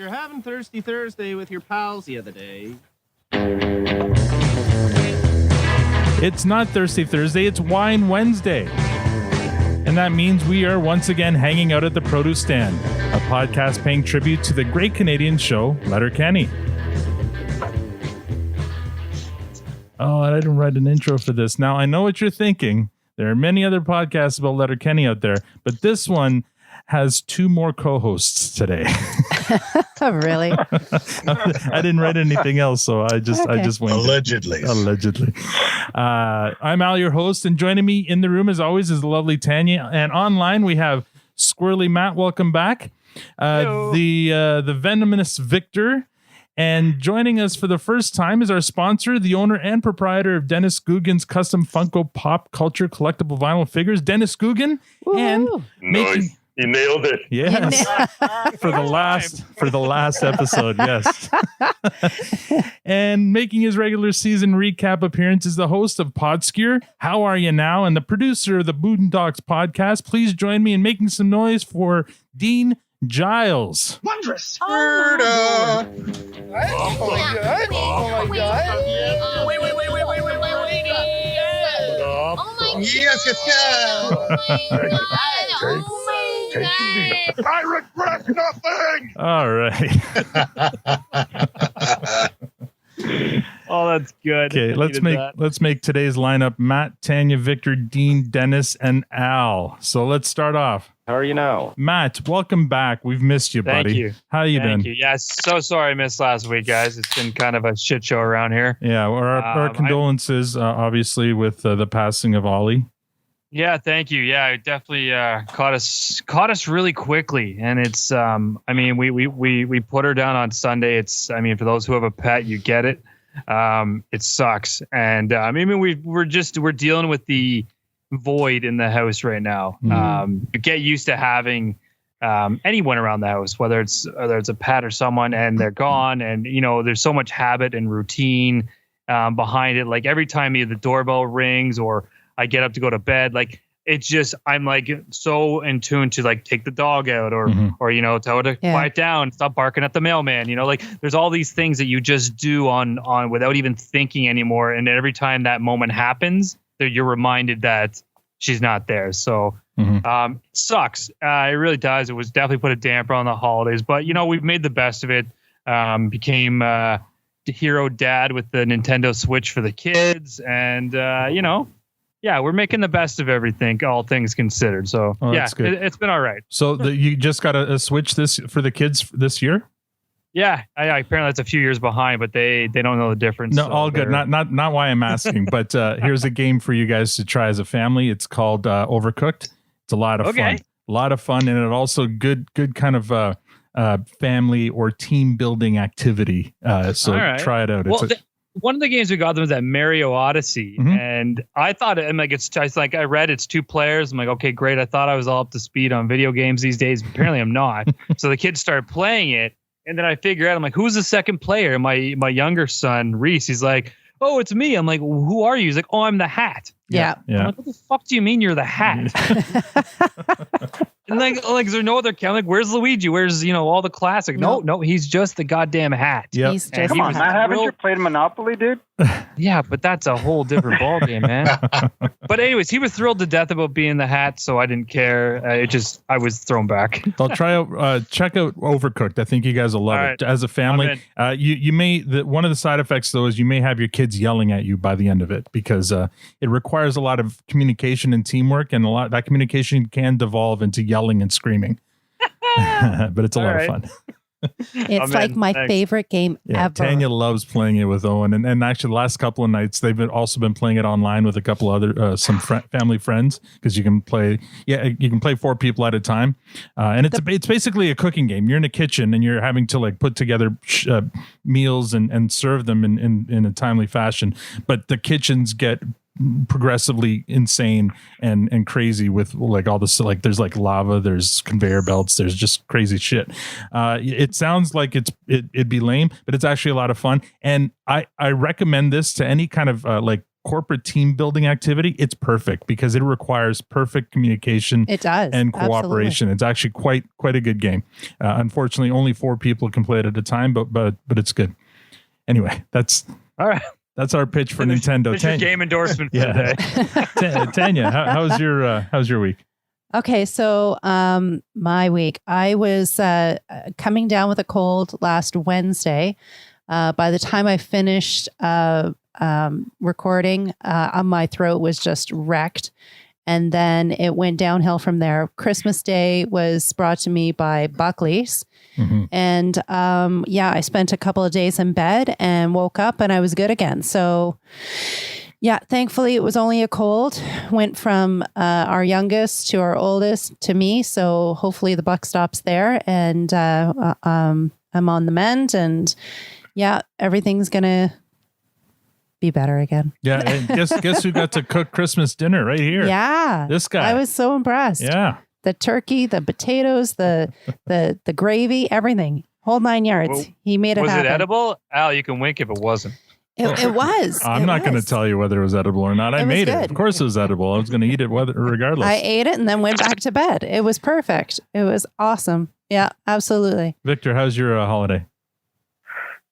were having Thirsty Thursday with your pals the other day. It's not Thirsty Thursday, it's Wine Wednesday. And that means we are once again hanging out at the produce stand, a podcast paying tribute to the great Canadian show, Letterkenny. Oh, I didn't write an intro for this. Now, I know what you're thinking. There are many other podcasts about Letterkenny out there, but this one has two more co-hosts today. Oh, really? I didn't write anything else, so I just went. Allegedly. I'm Al, your host, and joining me in the room, as always, is the lovely Tanya. And online, we have Squirrely Matt. Welcome back. The venomous Victor. And joining us for the first time is our sponsor, the owner and proprietor of Dennis Gugin's custom Funko pop culture collectible vinyl figures, Dennis Gugin. And Nice. You nailed it. Yes. for the last episode, yes. And making his regular season recap appearance is the host of PodScure, How Are You Now? And the producer of the Boondocks podcast. Please join me in making some noise for Dean Giles. Wondrous. Oh my god. Oh my god. Wait. Oh my god. Yes. Oh my god. I regret nothing. All right. Oh, that's good. Okay, let's make today's lineup Matt, Tanya, Victor, Dean, Dennis, and Al. So let's start off. How are you now? Matt, welcome back. We've missed you, buddy. Thank you. How you been? Thank you. Yeah, so sorry I missed last week, guys. It's been kind of a shit show around here. Yeah, our condolences, obviously, with the passing of Ollie. Yeah, thank you. Yeah, it definitely caught us really quickly, and it's we put her down on Sunday. It's for those who have a pet, you get it. It sucks, and we're dealing with the void in the house right now. You get used to having anyone around the house, whether it's a pet or someone, and they're gone, and there's so much habit and routine behind it. Like every time either the doorbell rings or I get up to go to bed, like it's just I'm like so in tune to like take the dog out or tell her to quiet down, stop barking at the mailman. Like there's all these things that you just do on without even thinking anymore. And every time that moment happens, you're reminded that she's not there. So it sucks. It really does. It was definitely put a damper on the holidays, but we've made the best of it. Became the hero dad with the Nintendo Switch for the kids, and yeah, we're making the best of everything, all things considered. So that's good. It's been all right. So you just got a Switch for the kids this year? Yeah, apparently it's a few years behind, but they don't know the difference. No, so all good. Not why I'm asking, but here's a game for you guys to try as a family. It's called Overcooked. It's a lot of fun, and it also good kind of family or team building activity. So try it out. One of the games we got them was that Mario Odyssey, and I thought I read it's 2 players. I'm like, okay, great. I thought I was all up to speed on video games these days. Apparently, I'm not. So the kids started playing it. And then I figure out, I'm like, who's the second player? And my younger son, Reese, he's like, oh, it's me. I'm like, well, who are you? He's like, oh, I'm the hat. Yeah. I'm like, what the fuck do you mean you're the hat? And like, is there no other count? Like, where's Luigi? Where's, all the classic? No, he's just the goddamn hat. Yep. He's just Come on, haven't you played Monopoly, dude? Yeah, but that's a whole different ballgame, man. But anyways, he was thrilled to death about being the hat, so I didn't care. I was thrown back. I'll try out, check out Overcooked. I think you guys will love it. As a family, you may, one of the side effects though is you may have your kids yelling at you by the end of it, because it requires a lot of communication and teamwork, and that communication can devolve into yelling and screaming. But it's a lot of fun. It's like my favorite game ever. Tanya loves playing it with Owen, and actually the last couple of nights they've also been playing it online with a couple other family friends, because you can play 4 people at a time, and it's basically a cooking game. You're in a kitchen and you're having to like put together meals and serve them in a timely fashion, but the kitchens get progressively insane and crazy with like all this, like there's like lava, there's conveyor belts, there's just crazy shit. It sounds like it'd be lame, but it's actually a lot of fun, and I recommend this to any kind of like corporate team building activity, it's perfect because it requires perfect communication. It does. And cooperation. Absolutely. It's actually quite a good game. Unfortunately, only 4 people can play it at a time, but it's good. Anyway, that's all right. That's our pitch for Nintendo. There's your game endorsement for the day. Tanya, how's your week? Okay, so my week, I was coming down with a cold last Wednesday. By the time I finished recording, my throat was just wrecked. And then it went downhill from there. Christmas Day was brought to me by Buckley's. Mm-hmm. And I spent a couple of days in bed and woke up and I was good again. So yeah, thankfully it was only a cold. Went from our youngest to our oldest to me. So hopefully the buck stops there. And I'm on the mend. And yeah, everything's going to be better again. Yeah, and guess who got to cook Christmas dinner right here? Yeah, this guy. I was so impressed. Yeah, the turkey, the potatoes, the gravy, everything, whole 9 yards. Well, he made it. Was it edible? Al, you can wink if it wasn't. It was. I'm not going to tell you whether it was edible or not. I made it. Of course, it was edible. I was going to eat it regardless. I ate it and then went back to bed. It was perfect. It was awesome. Yeah, absolutely. Victor, how's your holiday?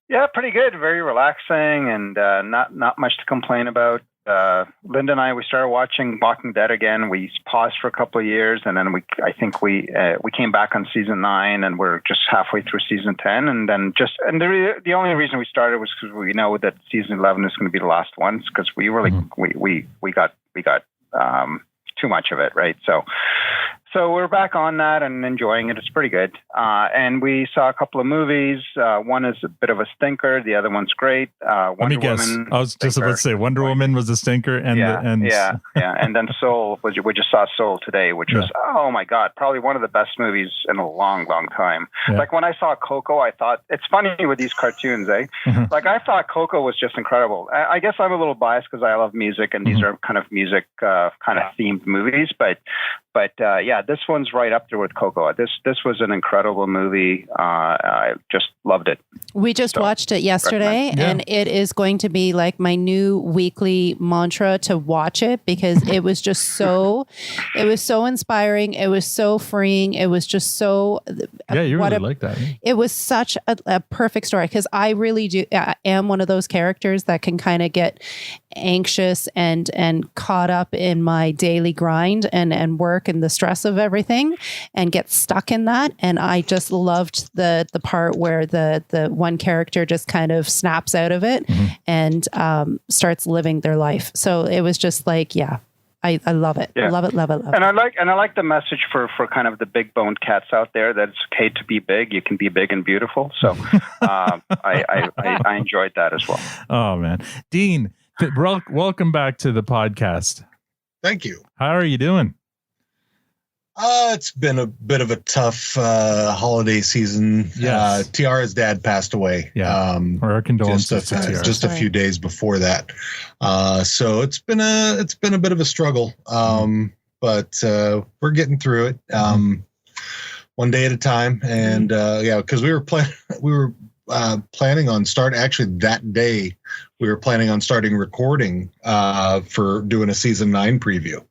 Yeah, pretty good. Very relaxing and not much to complain about. Linda and I, we started watching Walking Dead again. We paused for a couple of years, and then we came back on season 9, and we're just halfway through season 10. And then the only reason we started was because we know that season 11 is going to be the last one, because we really we got too much of it, right? So we're back on that and enjoying it. It's pretty good. And we saw a couple of movies. One is a bit of a stinker. The other one's great. Let me guess. Woman, I was just about to say Wonder Woman was a stinker. And And then Soul, we just saw Soul today, which was, oh my God, probably one of the best movies in a long, long time. Yeah. Like when I saw Coco, I thought, it's funny with these cartoons, eh? Mm-hmm. Like I thought Coco was just incredible. I guess I'm a little biased because I love music and these are kind of music kind of themed movies. But this one's right up there with Coco. This was an incredible movie. I just loved it. We just watched it yesterday, and it is going to be like my new weekly mantra to watch it, because it was just so inspiring. It was so freeing. It was just so. Yeah, you really like that. It was such a perfect story, because I really am one of those characters that can kind of get anxious and caught up in my daily grind and work and the stress of everything and get stuck in that. And I just loved the part where the one character just kind of snaps out of it and starts living their life. So it was just like, I love it. Yeah. Love it. And I like the message for kind of the big boned cats out there that it's okay to be big. You can be big and beautiful. So I enjoyed that as well. Oh man. Dean, welcome back to the podcast. Thank you. How are you doing? It's been a bit of a tough holiday season. Yes. Tiara's dad passed away. Yeah. Our condolences to Tiara. Just a few days before that. So it's been a bit of a struggle. But we're getting through it. One day at a time. And because we were planning on that day. We were planning on starting recording for doing a season 9 preview.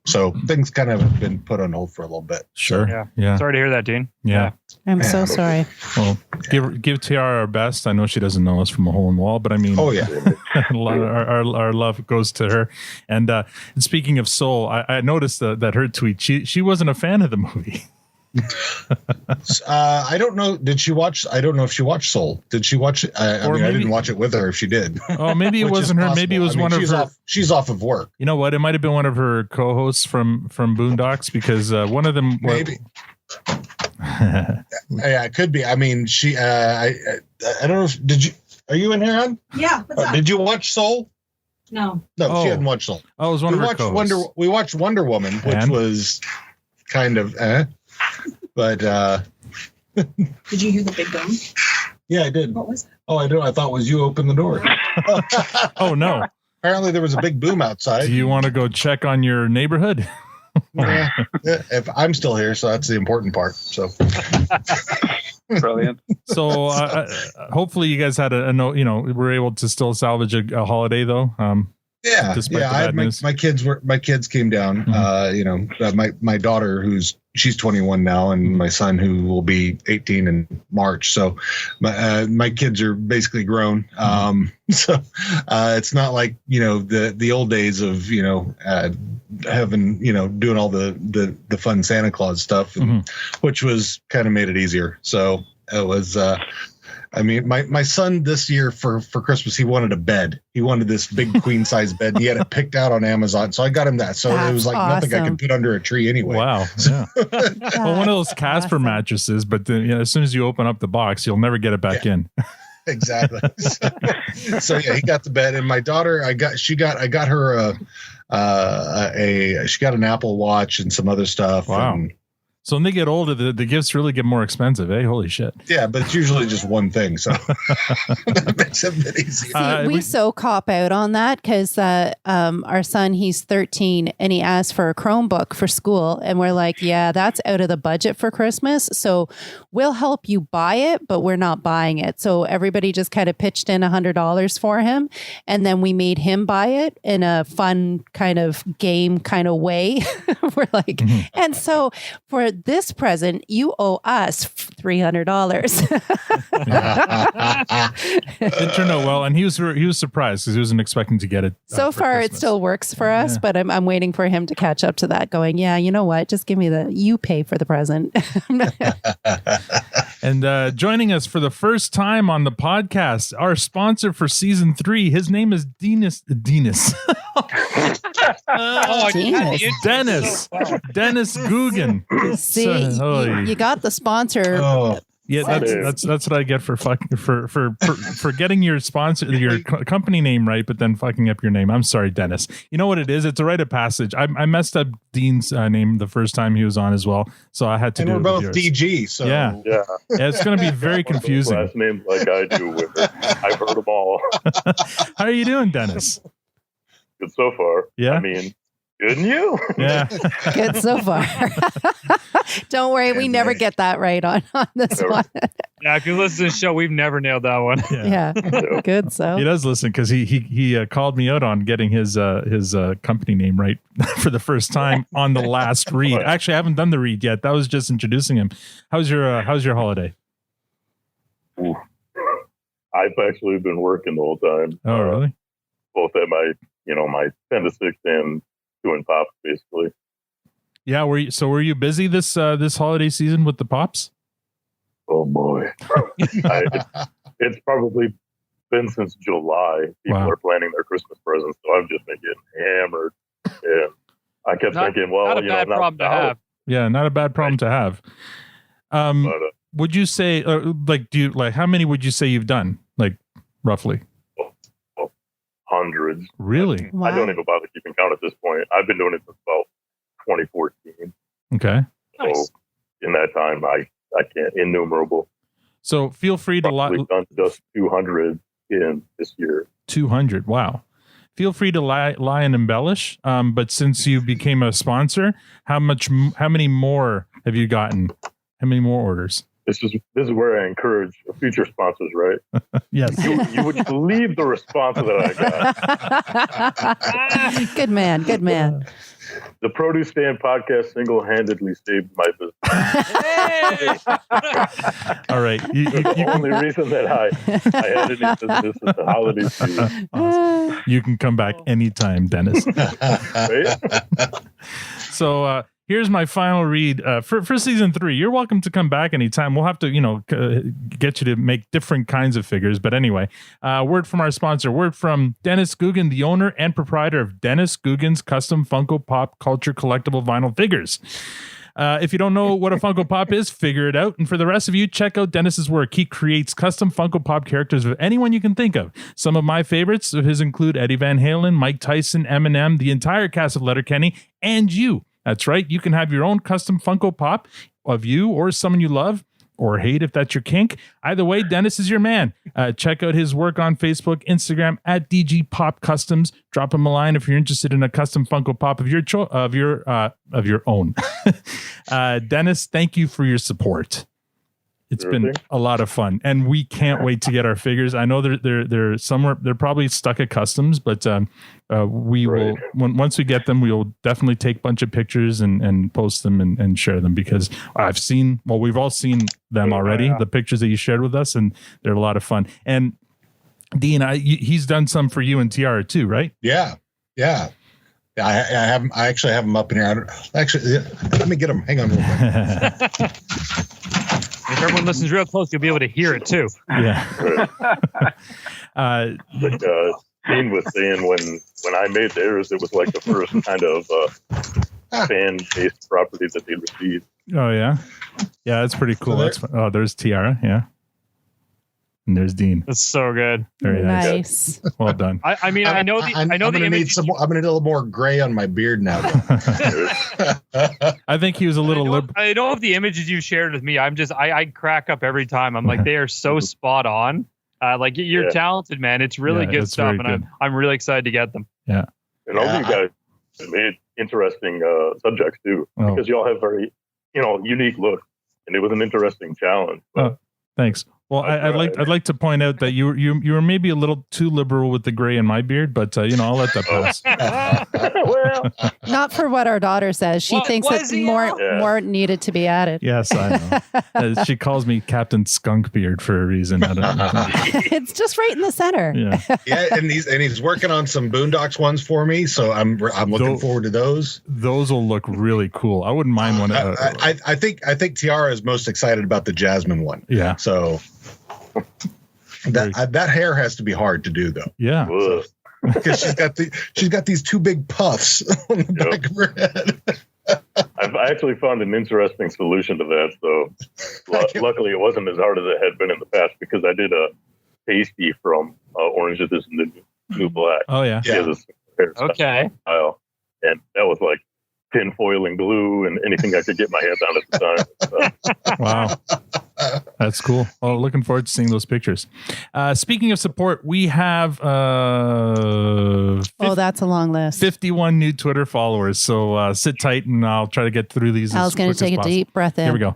So things kind of have been put on hold for a little bit. Sure. Yeah. Sorry to hear that, Dean. Yeah. I'm so sorry. Well, give Tiara our best. I know she doesn't know us from a hole in the wall, but I mean, our love goes to her. And speaking of Soul, I noticed that her tweet, she wasn't a fan of the movie. I don't know. Did she watch? I don't know if she watched Soul. Did she watch it? I didn't watch it with her. If she did, oh, maybe it wasn't her. Maybe it was one of her. She's off of work. You know what? It might have been one of her co-hosts from Boondocks, because one of them maybe. Yeah, it could be. I mean, she. I don't know. Did you? Are you in here, hon? Yeah. What's up? Did you watch Soul? No. No, she hadn't watched Soul. Oh, it was one of her co-hosts. We watched Wonder Woman, which was kind of. But did you hear the big boom? Yeah, I did. What was it? Oh, I do. I thought it was you opened the door. Oh no! Apparently, there was a big boom outside. Do you want to go check on your neighborhood? If I'm still here, so that's the important part. So, Brilliant. So hopefully you guys had were able to still salvage a holiday though. Despite the I had bad news. my kids came down. My daughter, she's 21 now, and my son, who will be 18 in March. So my kids are basically grown. So it's not like the old days of having doing all the fun Santa Claus stuff, which was kind of made it easier. So it was. My son this year for Christmas, he wanted a bed. He wanted this big queen size bed. He had it picked out on Amazon. So I got him that. So That's it was like nothing I could put under a tree anyway. Wow. Yeah. Well, one of those Casper mattresses, but then, as soon as you open up the box, you'll never get it back in. Exactly. So yeah, he got the bed, and my daughter, I got her she got an Apple Watch and some other stuff. Wow. And, so when they get older, the gifts really get more expensive, eh? Holy shit. yeah, but it's usually just one thing, so that makes it a bit easier. See, we so cop out on that because our son, he's 13, and he asked for a Chromebook for school. And we're like, yeah, that's out of the budget for Christmas. So we'll help you buy it, but we're not buying it. So everybody just kind of pitched in $100 for him. And then we made him buy it in a fun kind of game kind of way. We're like, and so for this present, you owe us $300. It turned out well, and he was surprised because he wasn't expecting to get it. So for far, Christmas. it still works for us, but I'm waiting for him to catch up to that. Going, yeah, you know what? Just give me you pay for the present. And joining us for the first time on the podcast, our sponsor for season 3. His name is Dennis. Dennis Gugin. See, you got the sponsor. Oh. Yeah, that's what I get for fucking for getting your company name right, but then fucking up your name. I'm sorry, Dennis. You know what it is? It's a rite of passage. I messed up Dean's name the first time he was on as well, so I had to. And do we're it both with yours. DG, so yeah, it's going to be very confusing. Last names like I do with it. I've heard them all. How are you doing, Dennis? Good so far. Yeah, I mean, good and you. Yeah, good so far. Don't worry, we never get that right on this one. Yeah, if you listen to the show, we've never nailed that one. Yeah. Good. So he does listen because he called me out on getting his company name right for the first time on the last read. Actually, I haven't done the read yet. That was just introducing him. How's your holiday? Ooh. I've actually been working the whole time. Oh, really? Both at my 10 to 6 and doing pops, basically. Yeah, were you busy this holiday season with the pops? Oh boy, it's probably been since July. People are planning their Christmas presents, so I've just been getting hammered. And I kept thinking, well, not a bad problem to have. Yeah, not a bad problem to have. Would you say, how many would you say you've done, like roughly? Hundreds. Really? Wow. I don't even bother keeping count at this point. I've been doing it since about 2014. Okay. So in that time, I can't, innumerable. So feel free to done just 200 in this year. 200. Wow. Feel free to lie and embellish. But since you became a sponsor, how many more have you gotten? How many more orders? This is where I encourage future sponsors, right? Yes. You would believe the response that I got. Good man. Good man. The Produce Stand podcast single-handedly saved my business. All right. The only reason that I had any business is the holiday season. Awesome. You can come back anytime, Dennis. Right? So here's my final read for season 3. You're welcome to come back anytime. We'll have to, get you to make different kinds of figures. But anyway, word from our sponsor. Word from Dennis Gugin, the owner and proprietor of Dennis Gugin's Custom Funko Pop Culture Collectible Vinyl Figures. If you don't know what a Funko Pop is, figure it out. And for the rest of you, check out Dennis's work. He creates custom Funko Pop characters of anyone you can think of. Some of my favorites of his include Eddie Van Halen, Mike Tyson, Eminem, the entire cast of Letterkenny, and you. That's right. You can have your own custom Funko Pop of you or someone you love or hate if that's your kink. Either way, Dennis is your man. Check out his work on Facebook, Instagram at DG Pop Customs. Drop him a line if you're interested in a custom Funko Pop of your own. Dennis, thank you for your support. It's been a lot of fun, and we can't wait to get our figures. I know they're somewhere. They're probably stuck at customs, but we will once we get them, we will definitely take a bunch of pictures and post them and share them, because we've all seen them already. The pictures that you shared with us, and they're a lot of fun. And Dean, he's done some for you and Tiara too, right? Yeah. I have. I actually have them up in here. Let me get them. Hang on real quick. If everyone listens real close, you'll be able to hear it too. Yeah. Like Dean was saying, when I made theirs, it was like the first kind of fan-based property that they received. Oh yeah, that's pretty cool. There's Tiara. Yeah. And there's Dean. That's so good. Very nice. Well done. I mean, I know the I'm the gonna need image. I'm gonna need a little more gray on my beard now. I think he was a little liberal. I know of the images you shared with me. I crack up every time. I'm like, they are so spot on. Like, you're talented, man. It's really good stuff, and I'm really excited to get them. Yeah. And all you guys made interesting subjects too, because you all have very, unique looks, and it was an interesting challenge. Oh, thanks. Well, I'd like to point out that you were maybe a little too liberal with the gray in my beard, but I'll let that pass. Well, Not for what our daughter says. She thinks that more needed to be added. Yes, I know. She calls me Captain Skunkbeard for a reason. I don't know. It's just right in the center. Yeah, and he's working on some Boondocks ones for me, so I'm looking forward to those. Those will look really cool. I wouldn't mind one. I think Tiara is most excited about the Jasmine one. Yeah. So that hair has to be hard to do, though. Yeah. Because she's got these two big puffs on the back of her head. I've actually found an interesting solution to that. So luckily, it wasn't as hard as it had been in the past, because I did a pasty from Orange is the New Black. Oh yeah. Okay. Style. And that was like tinfoil and glue and anything I could get my hands on at the time. Wow. That's cool. Oh, looking forward to seeing those pictures. Speaking of support, we have that's a long list. 51 new Twitter followers. So sit tight, and I'll try to get through these. I was going to take a deep breath in. Here we go.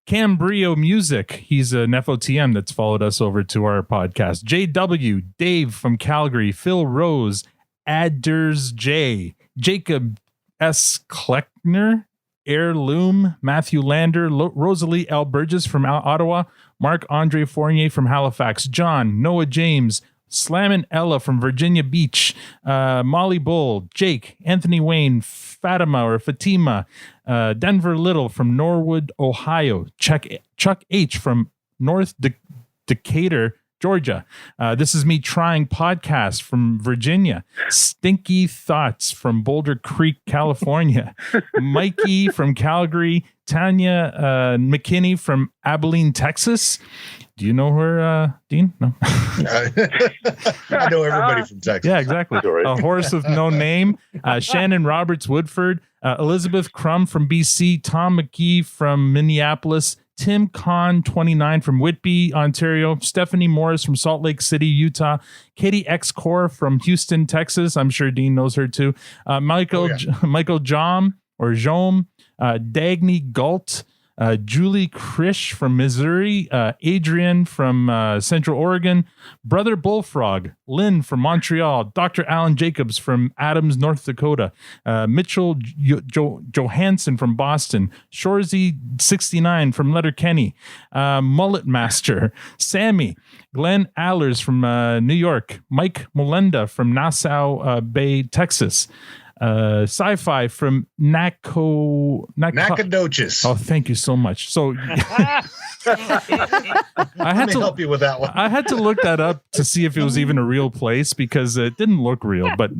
Cambrio Music. He's an FOTM that's followed us over to our podcast. JW, Dave from Calgary, Phil Rose, Aders J, Jacob S. Kleckner, Heirloom, Matthew Lander, Rosalie L. Burgess from Ottawa, Marc-Andre Fournier from Halifax, John, Noah James, Slammin' Ella from Virginia Beach, Molly Bull, Jake, Anthony Wayne, Fatima, Denver Little from Norwood, Ohio, Chuck H. from North Decatur, Georgia. This is me trying podcast from Virginia. Stinky Thoughts from Boulder Creek, California. Mikey from Calgary. Tanya McKinney from Abilene, Texas. Do you know her, Dean? No. I know everybody from Texas. Yeah, exactly. A horse with no name. Shannon Roberts Woodford. Elizabeth Crum from BC. Tom McGee from Minneapolis. Tim Kahn, 29 from Whitby, Ontario. Stephanie Morris from Salt Lake City, Utah. Katie X Core from Houston, Texas. I'm sure Dean knows her too. Michael Jom or Jom. Dagny Galt. Julie Krish from Missouri. Adrian from Central Oregon. Brother Bullfrog. Lynn from Montreal. Dr. Alan Jacobs from Adams, North Dakota. Mitchell Johansson from Boston. Shorzy 69 from Letterkenny. Mullet Master. Sammy. Glenn Allers from New York. Mike Molenda from Nassau Bay, Texas. Sci-Fi from Nacogdoches. Oh, thank you so much. So I had to help you with that one. I had to look that up to see if it was even a real place, because it didn't look real. But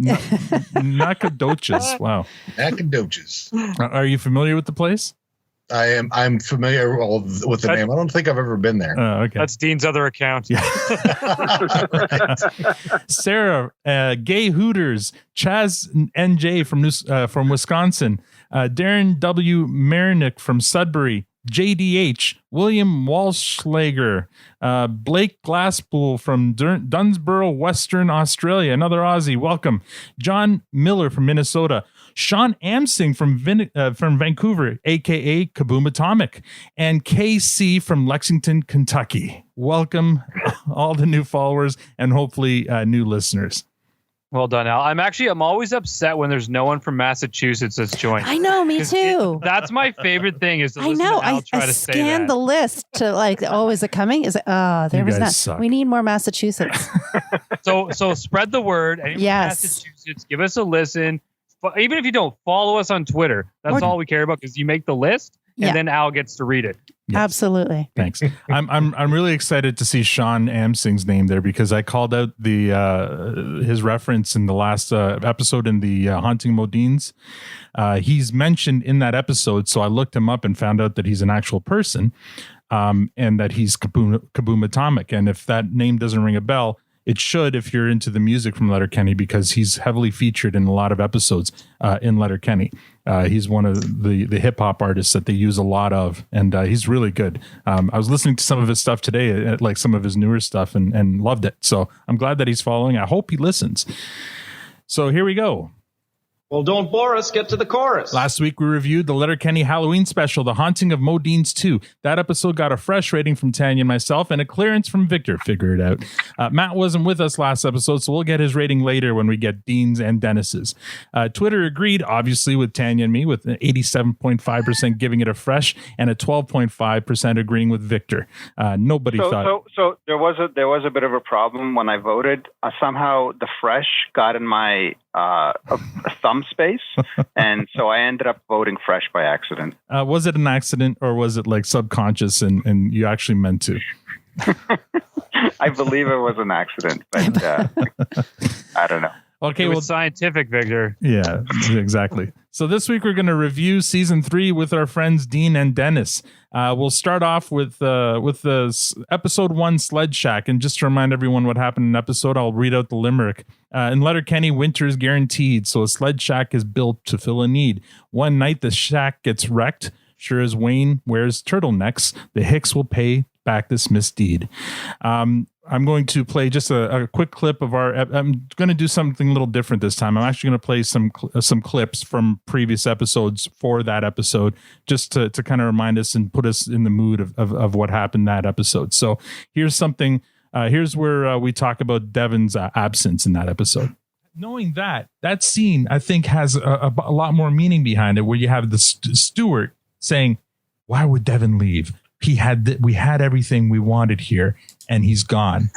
Nacogdoches, wow. Nacogdoches. Are you familiar with the place? I'm familiar with the name. I don't think I've ever been there. Okay. That's Dean's other account. Yeah. Sarah, Gay Hooters, Chaz NJ from Wisconsin, Darren W. Marinick from Sudbury, JDH, William Walschlager, Blake Glasspool from Dunsborough, Western Australia, another Aussie, welcome. John Miller from Minnesota, Sean Amsing from Vancouver, aka Kaboom Atomic, and KC from Lexington, Kentucky. Welcome, all the new followers and hopefully new listeners. Well done, Al. I'm always upset when there's no one from Massachusetts that's joined. I know, me too. That's my favorite thing is to I listen know. to Al try I to say scanned that. the list to like, oh, is it coming? Is it? Oh, there You was guys not. suck. We need more Massachusetts. So spread the word. Anyone from Yes. Massachusetts, give us a listen. Even if you don't follow us on Twitter, that's all we care about because you make the list and then Al gets to read it. Yes. Absolutely. Thanks. I'm really excited to see Sean Amsing's name there because I called out the his reference in the last episode in the Haunting Modeans. He's mentioned in that episode, so I looked him up and found out that he's an actual person, and that he's Kaboom Atomic. And if that name doesn't ring a bell, it should if you're into the music from Letterkenny because he's heavily featured in a lot of episodes in Letterkenny. He's one of the hip hop artists that they use a lot of, and he's really good. I was listening to some of his stuff today, like some of his newer stuff, and loved it. So I'm glad that he's following. I hope he listens. So here we go. Well, don't bore us. Get to the chorus. Last week, we reviewed the Letterkenny Halloween special, The Haunting of Modeans 2. That episode got a fresh rating from Tanya and myself and a clearance from Victor. Figure it out. Matt wasn't with us last episode, so we'll get his rating later when we get Dean's and Dennis's. Twitter agreed, obviously, with Tanya and me, with an 87.5% giving it a fresh and a 12.5% agreeing with Victor. Nobody thought... So there was a bit of a problem when I voted. Somehow the fresh got in my a thumb space, and so I ended up voting fresh by accident. Was it an accident or was it like subconscious and you actually meant to? I believe it was an accident, but I don't know. Okay, well, scientific, Victor. Yeah, exactly. So this week we're going to review season 3 with our friends Dean and Dennis. We'll start off with the episode 1 Sled Shack, and just to remind everyone what happened in the episode, I'll read out the limerick. In Letterkenny, winter is guaranteed, so a sled shack is built to fill a need. One night the shack gets wrecked. Sure as Wayne wears turtlenecks, the Hiques will pay back this misdeed. I'm going to play just a quick clip of I'm going to do something a little different this time. I'm actually going to play some clips from previous episodes for that episode, just to kind of remind us and put us in the mood of what happened that episode. So here's something. Here's where we talk about Devon's absence in that episode. Knowing that scene, I think, has a lot more meaning behind it, where you have the steward saying, "Why would Devon leave? We had everything we wanted here, and he's gone.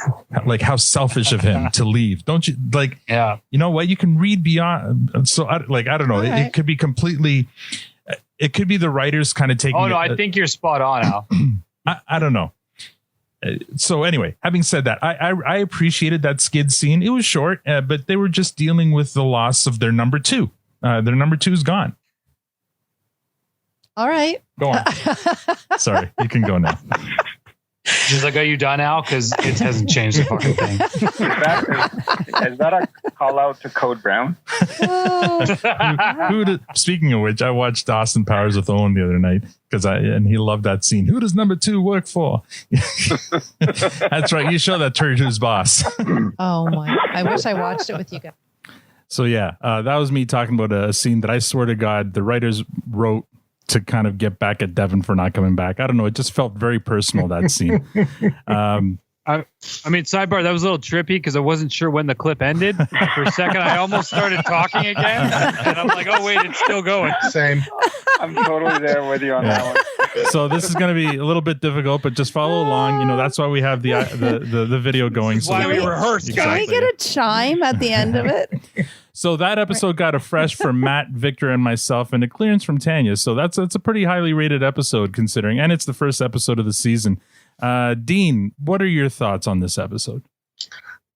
Like, how selfish of him to leave. Don't you like? Yeah. You know what? You can read beyond. So, I don't know. It could be completely. It could be the writers kind of taking. Oh no, I think you're spot on, Al. I don't know. So anyway, having said that, I appreciated that skid scene. It was short, but they were just dealing with the loss of their number 2. Their number 2 is gone. All right. Go on. Sorry, you can go now. She's like, are you done, Al? Because it hasn't changed the fucking thing. Is that a call out to Code Brown? Speaking of which, I watched Austin Powers with Owen the other night and he loved that scene. Who does number 2 work for? That's right. You show that turd who's boss. Oh my! I wish I watched it with you guys. So yeah, that was me talking about a scene that I swear to God the writers wrote to kind of get back at Devon for not coming back. I don't know. It just felt very personal, that scene. I mean, sidebar, that was a little trippy because I wasn't sure when the clip ended. For a second, I almost started talking again. And I'm like, oh, wait, it's still going. Same. I'm totally there with you on that one. So this is going to be a little bit difficult, but just follow along. You know, that's why we have the video going. This is why we rehearse. Can we get a chime at the end of it? So that episode got a fresh from Matt, Victor, and myself, and a clearance from Tanya. So that's a pretty highly rated episode considering, and it's the first episode of the season. Dean, what are your thoughts on this episode?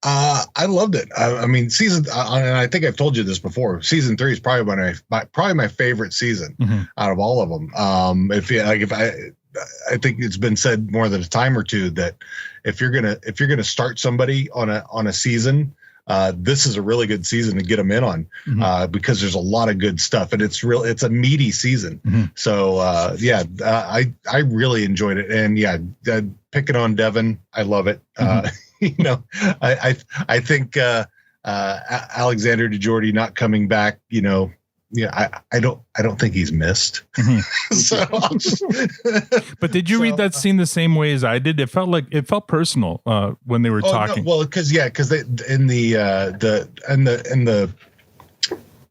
I loved it. I mean, and I think I've told you this before. Season 3 is probably my favorite season out of all of them. I think it's been said more than a time or two that if you're gonna start somebody on a season, this is a really good season to get them in on because there's a lot of good stuff and it's a meaty season. So I really enjoyed it, and picking on Devon, I love it. I think Alexander DeJordy not coming back, I don't think he's missed. But did you read that scene the same way as I did? It felt personal when they were talking. No, well, because they in the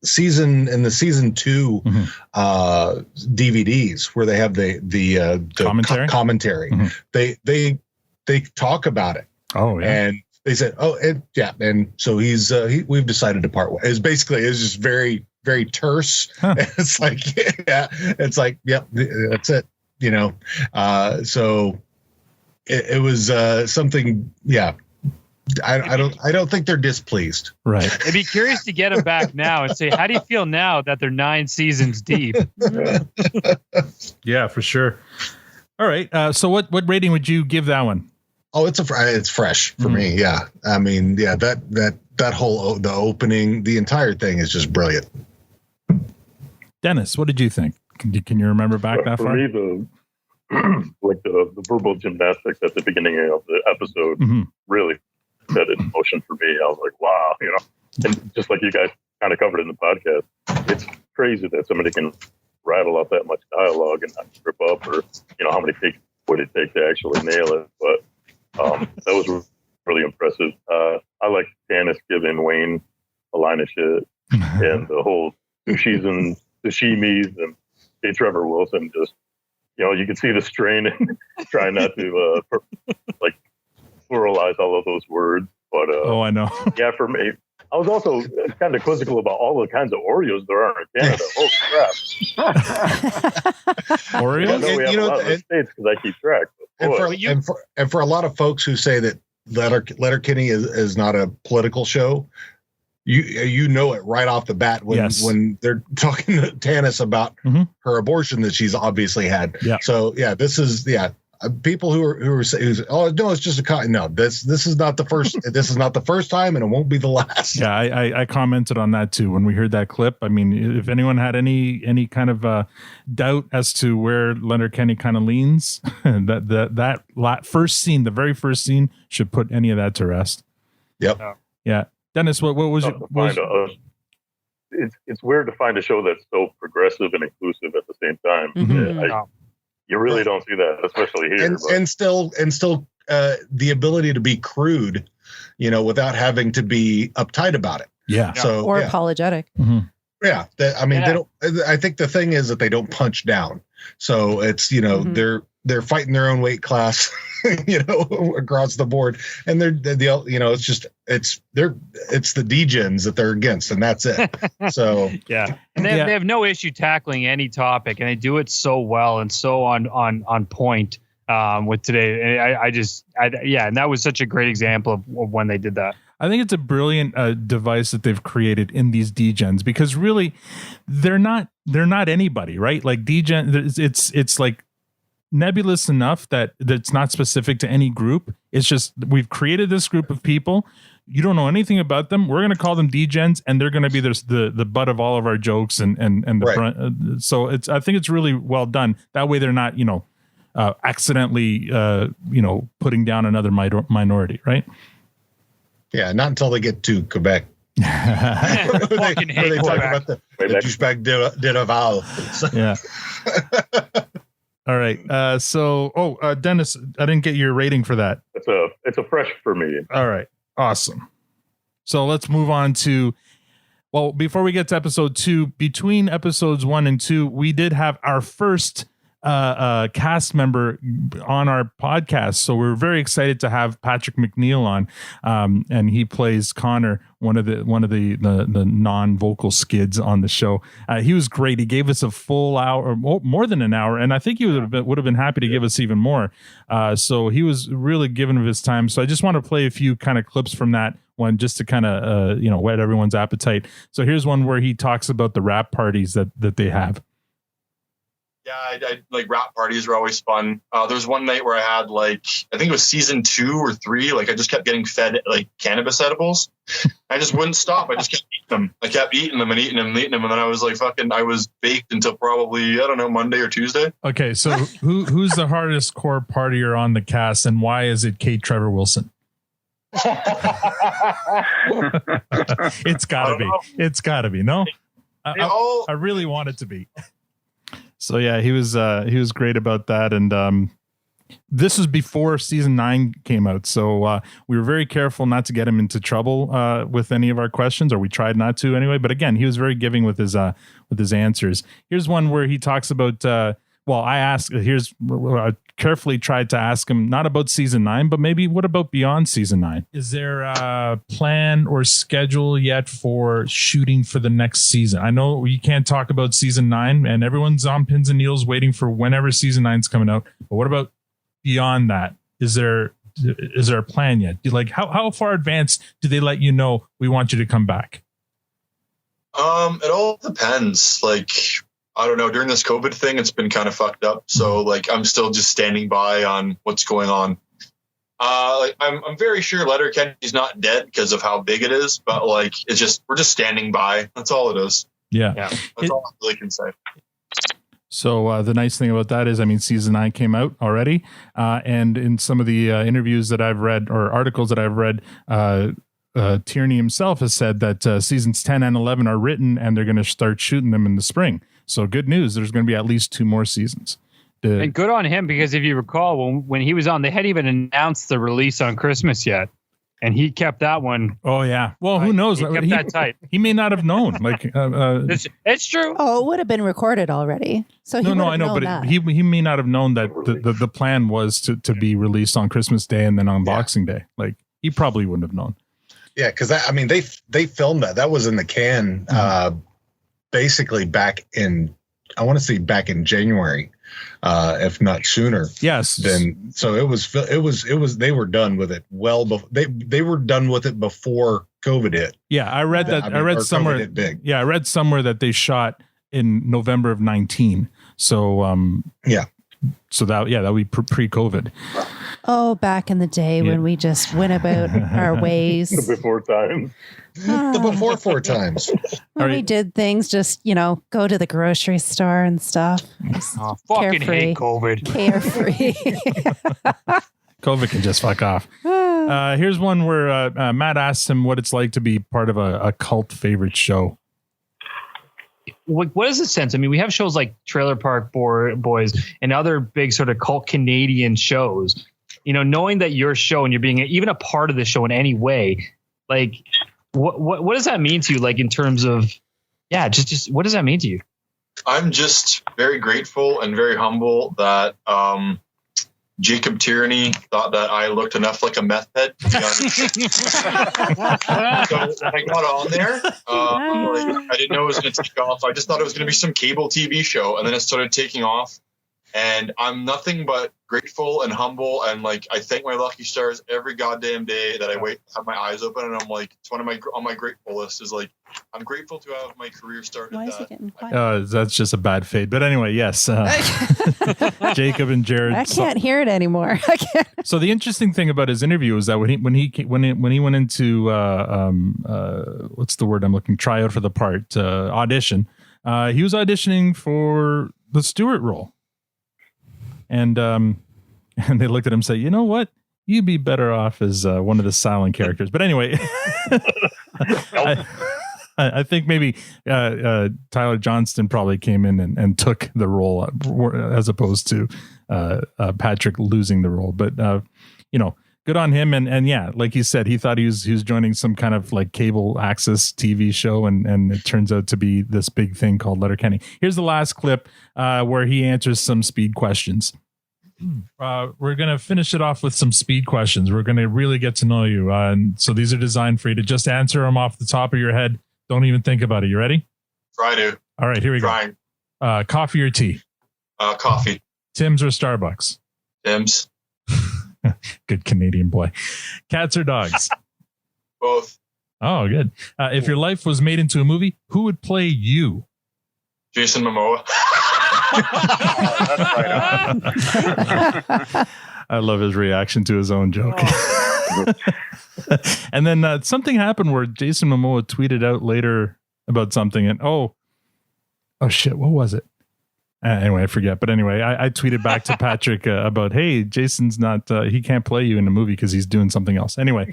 season 2 DVDs where they have the commentary, they talk about it. Oh yeah. And they said, and so we've decided to part ways. It's just very, very terse. Huh. It's like, that's it. So it was something. Yeah. I don't think they're displeased. Right. I'd be curious to get them back now and say, how do you feel now that they're 9 seasons deep? Yeah, for sure. All right. So what rating would you give that one? Oh, it's fresh for me. Yeah. I mean, yeah, that whole, the opening, the entire thing is just brilliant. Dennis, what did you think? Can you remember back that far? For me, the verbal gymnastics at the beginning of the episode really set it in motion for me. I was like, wow, and just like you guys kind of covered in the podcast, it's crazy that somebody can rattle off that much dialogue and not trip up, or how many takes would it take to actually nail it. But that was really impressive. I like Tannis giving Wayne a line of shit, and the whole sushis and sashimis, and Trevor Wilson just, you can see the strain and trying not to pluralize all of those words. But I know. Yeah, for me, I was also kind of quizzical about all the kinds of Oreos there are in Canada. Holy crap! Oreos? I know we have a lot of the states because I keep track. And for a lot of folks who say that Letterkenny is not a political show, you know it right off the bat when they're talking to Tannis about her abortion that she's obviously had. Yeah. So yeah, this is people who are saying, oh no, it's just a no. This is not the first. This is not the first time, and it won't be the last. Yeah, I commented on that too when we heard that clip. I mean, if anyone had any kind of doubt as to where Letterkenny kind of leans, that first scene, the very first scene, should put any of that to rest. Yep. Yeah. Dennis, what was it? It's weird to find a show that's so progressive and inclusive at the same time. You really don't see that, especially here. And still, the ability to be crude, without having to be uptight about it. Yeah. So apologetic. Mm-hmm. Yeah. They don't. I think the thing is that they don't punch down. So it's they're fighting their own weight class, across the board, and it's the degens that they're against, and that's it. So yeah, and they have no issue tackling any topic, and they do it so well and so on point with today. And and that was such a great example of when they did that. I think it's a brilliant device that they've created in these degens, because really they're not anybody, right? Like degen, it's like nebulous enough that it's not specific to any group. It's just, we've created this group of people. You don't know anything about them. We're going to call them degens, and they're going to be the butt of all of our jokes and the right. So I think it's really well done. That way they're not, accidentally, putting down another minority, right? Yeah, not until they get to Quebec. where they talk about the douchebag de Laval. Yeah. All right. Dennis, I didn't get your rating for that. It's a fresh for me. All right. Awesome. So let's move on to, before we get to episode 2, between episodes 1 and 2, we did have our first cast member on our podcast. So we're very excited to have Patrick McNeil on. And he plays Connor, one of the non-vocal skids on the show. He was great. He gave us a full hour, more than an hour, and I think he would have been happy to give us even more. So he was really giving of his time. So I just want to play a few kind of clips from that one, just to kind of whet everyone's appetite. So here's one where he talks about the rap parties that they have. Yeah, I like rap parties are always fun. There was one night where I had I think it was season 2 or 3. I just kept getting fed cannabis edibles. I just wouldn't stop. I just kept eating them. I kept eating them and eating them and eating them. And then I was I was baked until probably, I don't know, Monday or Tuesday. Okay. So who's the hardest core partier on the cast, and why is it Kate Trevor Wilson? It's gotta be. No? I really want it to be. So yeah, he was great about that, and this was before season 9 came out, so we were very careful not to get him into trouble with any of our questions, or we tried not to anyway. But again, he was very giving with his answers. Here's one where he talks about. I carefully tried to ask him not about season 9, but maybe what about beyond season 9? Is there a plan or schedule yet for shooting for the next season? I know you can't talk about season 9, and everyone's on pins and needles waiting for whenever season 9's coming out. But what about beyond that? Is there a plan yet? Like how far advanced do they let you know we want you to come back? It all depends. Like, I don't know, during this COVID thing, it's been kind of fucked up. So like, I'm still just standing by on what's going on. I'm very sure Letterkenny's not dead because of how big it is, but like, we're just standing by. That's all it is. Yeah. That's all I really can say. So the nice thing about that is, I mean, season 9 came out already. And in some of the interviews that I've read or articles that I've read, Tierney himself has said that seasons 10 and 11 are written and they're going to start shooting them in the spring. So good news. There's going to be at least 2 more seasons. And good on him, because if you recall, when he was on, they hadn't even announced the release on Christmas yet. And he kept that one. Oh, yeah. Well, who knows? He kept that tight. He may not have known. Like, it's true. Oh, it would have been recorded already. So he I know, but he may not have known that the plan was to be released on Christmas Day and then on Boxing Day. Like, he probably wouldn't have known. Yeah, because they filmed that. That was in the can. Basically back in January, if not sooner. Yes. Then so it was they were done with it well before they were done with it before COVID hit. Yeah, I read that. I read somewhere. Yeah, I read somewhere that they shot in November of 19. So yeah. So that would be pre-COVID. Oh, back in the day when we just went about our ways. The before times. The before 4 times. When we did things, just, go to the grocery store and stuff. Oh, fucking hate COVID. Carefree. COVID can just fuck off. Here's one where Matt asks him what it's like to be part of a cult favorite show. What is the sense? I mean, we have shows like Trailer Park Boys and other big sort of cult Canadian shows. Knowing that your show and you're being even a part of the show in any way, like what does that mean to you? Like in terms of, just what does that mean to you? I'm just very grateful and very humble that Jacob Tierney thought that I looked enough like a meth head to be on. So I got on there. I didn't know it was going to take off. I just thought it was going to be some cable TV show, and then it started taking off. And I'm nothing but grateful and humble, and like I thank my lucky stars every goddamn day that I have my eyes open, and I'm like, it's one of my grateful list is like I'm grateful to have my career started. Why is it getting quiet? That's just a bad fade. But anyway, yes, Jacob and Jared. I can't hear it anymore. I can't. So the interesting thing about his interview is that when he went into what's the word I'm looking, tryout for the part, audition, he was auditioning for the Stewart role. And they looked at him and said, you know what? You'd be better off as one of the silent characters. But anyway, I think maybe Tyler Johnston probably came in and took the role as opposed to Patrick losing the role. But, good on him. And yeah, like he said, he thought he was joining some kind of like cable access TV show. And it turns out to be this big thing called Letterkenny. Here's the last clip where he answers some speed questions. We're going to finish it off with some speed questions. We're going to really get to know you. And so these are designed for you to just answer them off the top of your head. Don't even think about it. You ready? Try to. All right, here we go. Coffee or tea? Coffee. Tim's or Starbucks? Tim's. Good Canadian boy. Cats or dogs? Both. Oh, good. If your life was made into a movie, who would play you? Jason Momoa. That's right. I love his reaction to his own joke. And then something happened where Jason Momoa tweeted out later about something, and oh shit, what was it? Anyway, I forget. But anyway, I tweeted back to Patrick about, hey, Jason's not, he can't play you in the movie because he's doing something else. Anyway.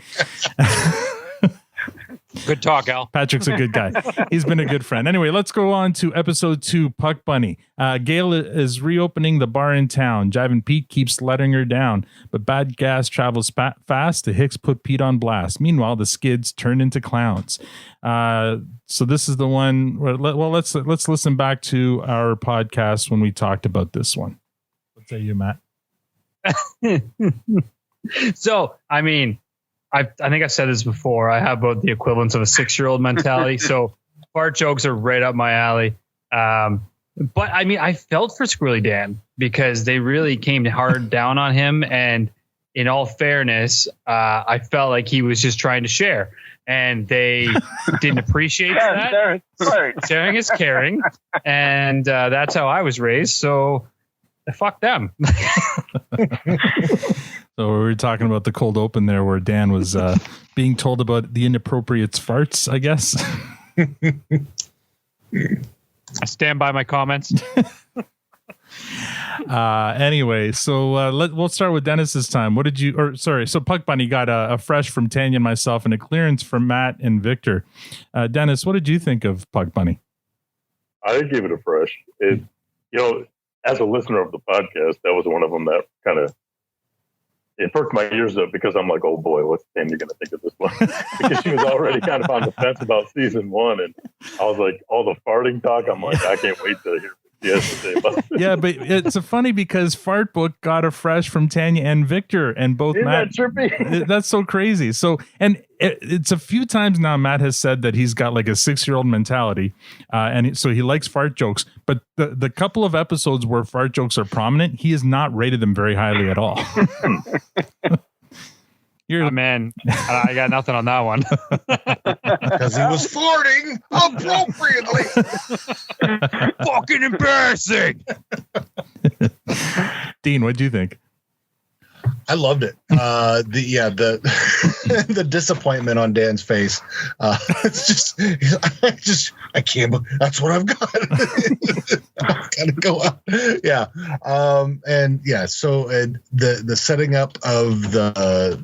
Good talk, Al. Patrick's a good guy. He's been a good friend. Anyway, let's go on to episode 2, Puck Bunny. Gail is reopening the bar in town. Jivin' Pete keeps letting her down, but bad gas travels fast. The Hiques put Pete on blast. Meanwhile, the skids turn into clowns. So this is the one. Well, let's listen back to our podcast when we talked about this one. What say you, Matt? So, I mean, I think I've said this before. I have about the equivalence of a 6-year-old mentality. So fart jokes are right up my alley. But I mean, I felt for Squirrely Dan because they really came hard down on him. And in all fairness, I felt like he was just trying to share. And they didn't appreciate that. Sharing is caring. And that's how I was raised. So fuck them. So we were talking about the cold open there where Dan was being told about the inappropriate farts, I guess. I stand by my comments. Anyway, so we'll start with Dennis this time. What did you, so Puck Bunny got a fresh from Tanya and myself and a clearance from Matt and Victor. Dennis, what did you think of Puck Bunny? I gave it a fresh. As a listener of the podcast, that was one of them that kind of, it perked my ears up because I'm like, oh boy, what's Tanya going to think of this one? Because she was already kind of on the fence about season 1. And I was like, all the farting talk, I'm like, I can't wait to hear what she has to say about it. Yeah, but it's funny because Fart Book got a fresh from Tanya and Victor and both Isn't Matt. that trippy? That's so crazy. So, and it's a few times now Matt has said that he's got like a 6-year-old mentality. So he likes fart jokes, but the couple of episodes where fart jokes are prominent, he has not rated them very highly at all. Man, I got nothing on that one. Because he was farting appropriately. Fucking embarrassing. Dean, what do you think? I loved it. The disappointment on Dan's face. It's just I can't. That's what I've got. I've got to go out. Yeah. And yeah. So the setting up of the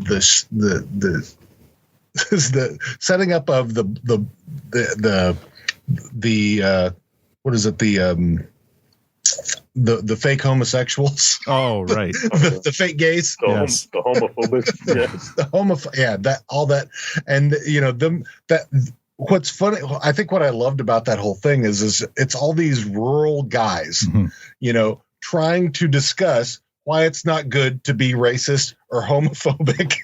setting up of the what is it, the fake homosexuals. Oh, right. the fake gays. The homophobic. Yeah. That all that. And what's funny, I think what I loved about that whole thing is it's all these rural guys, trying to discuss why it's not good to be racist or homophobic.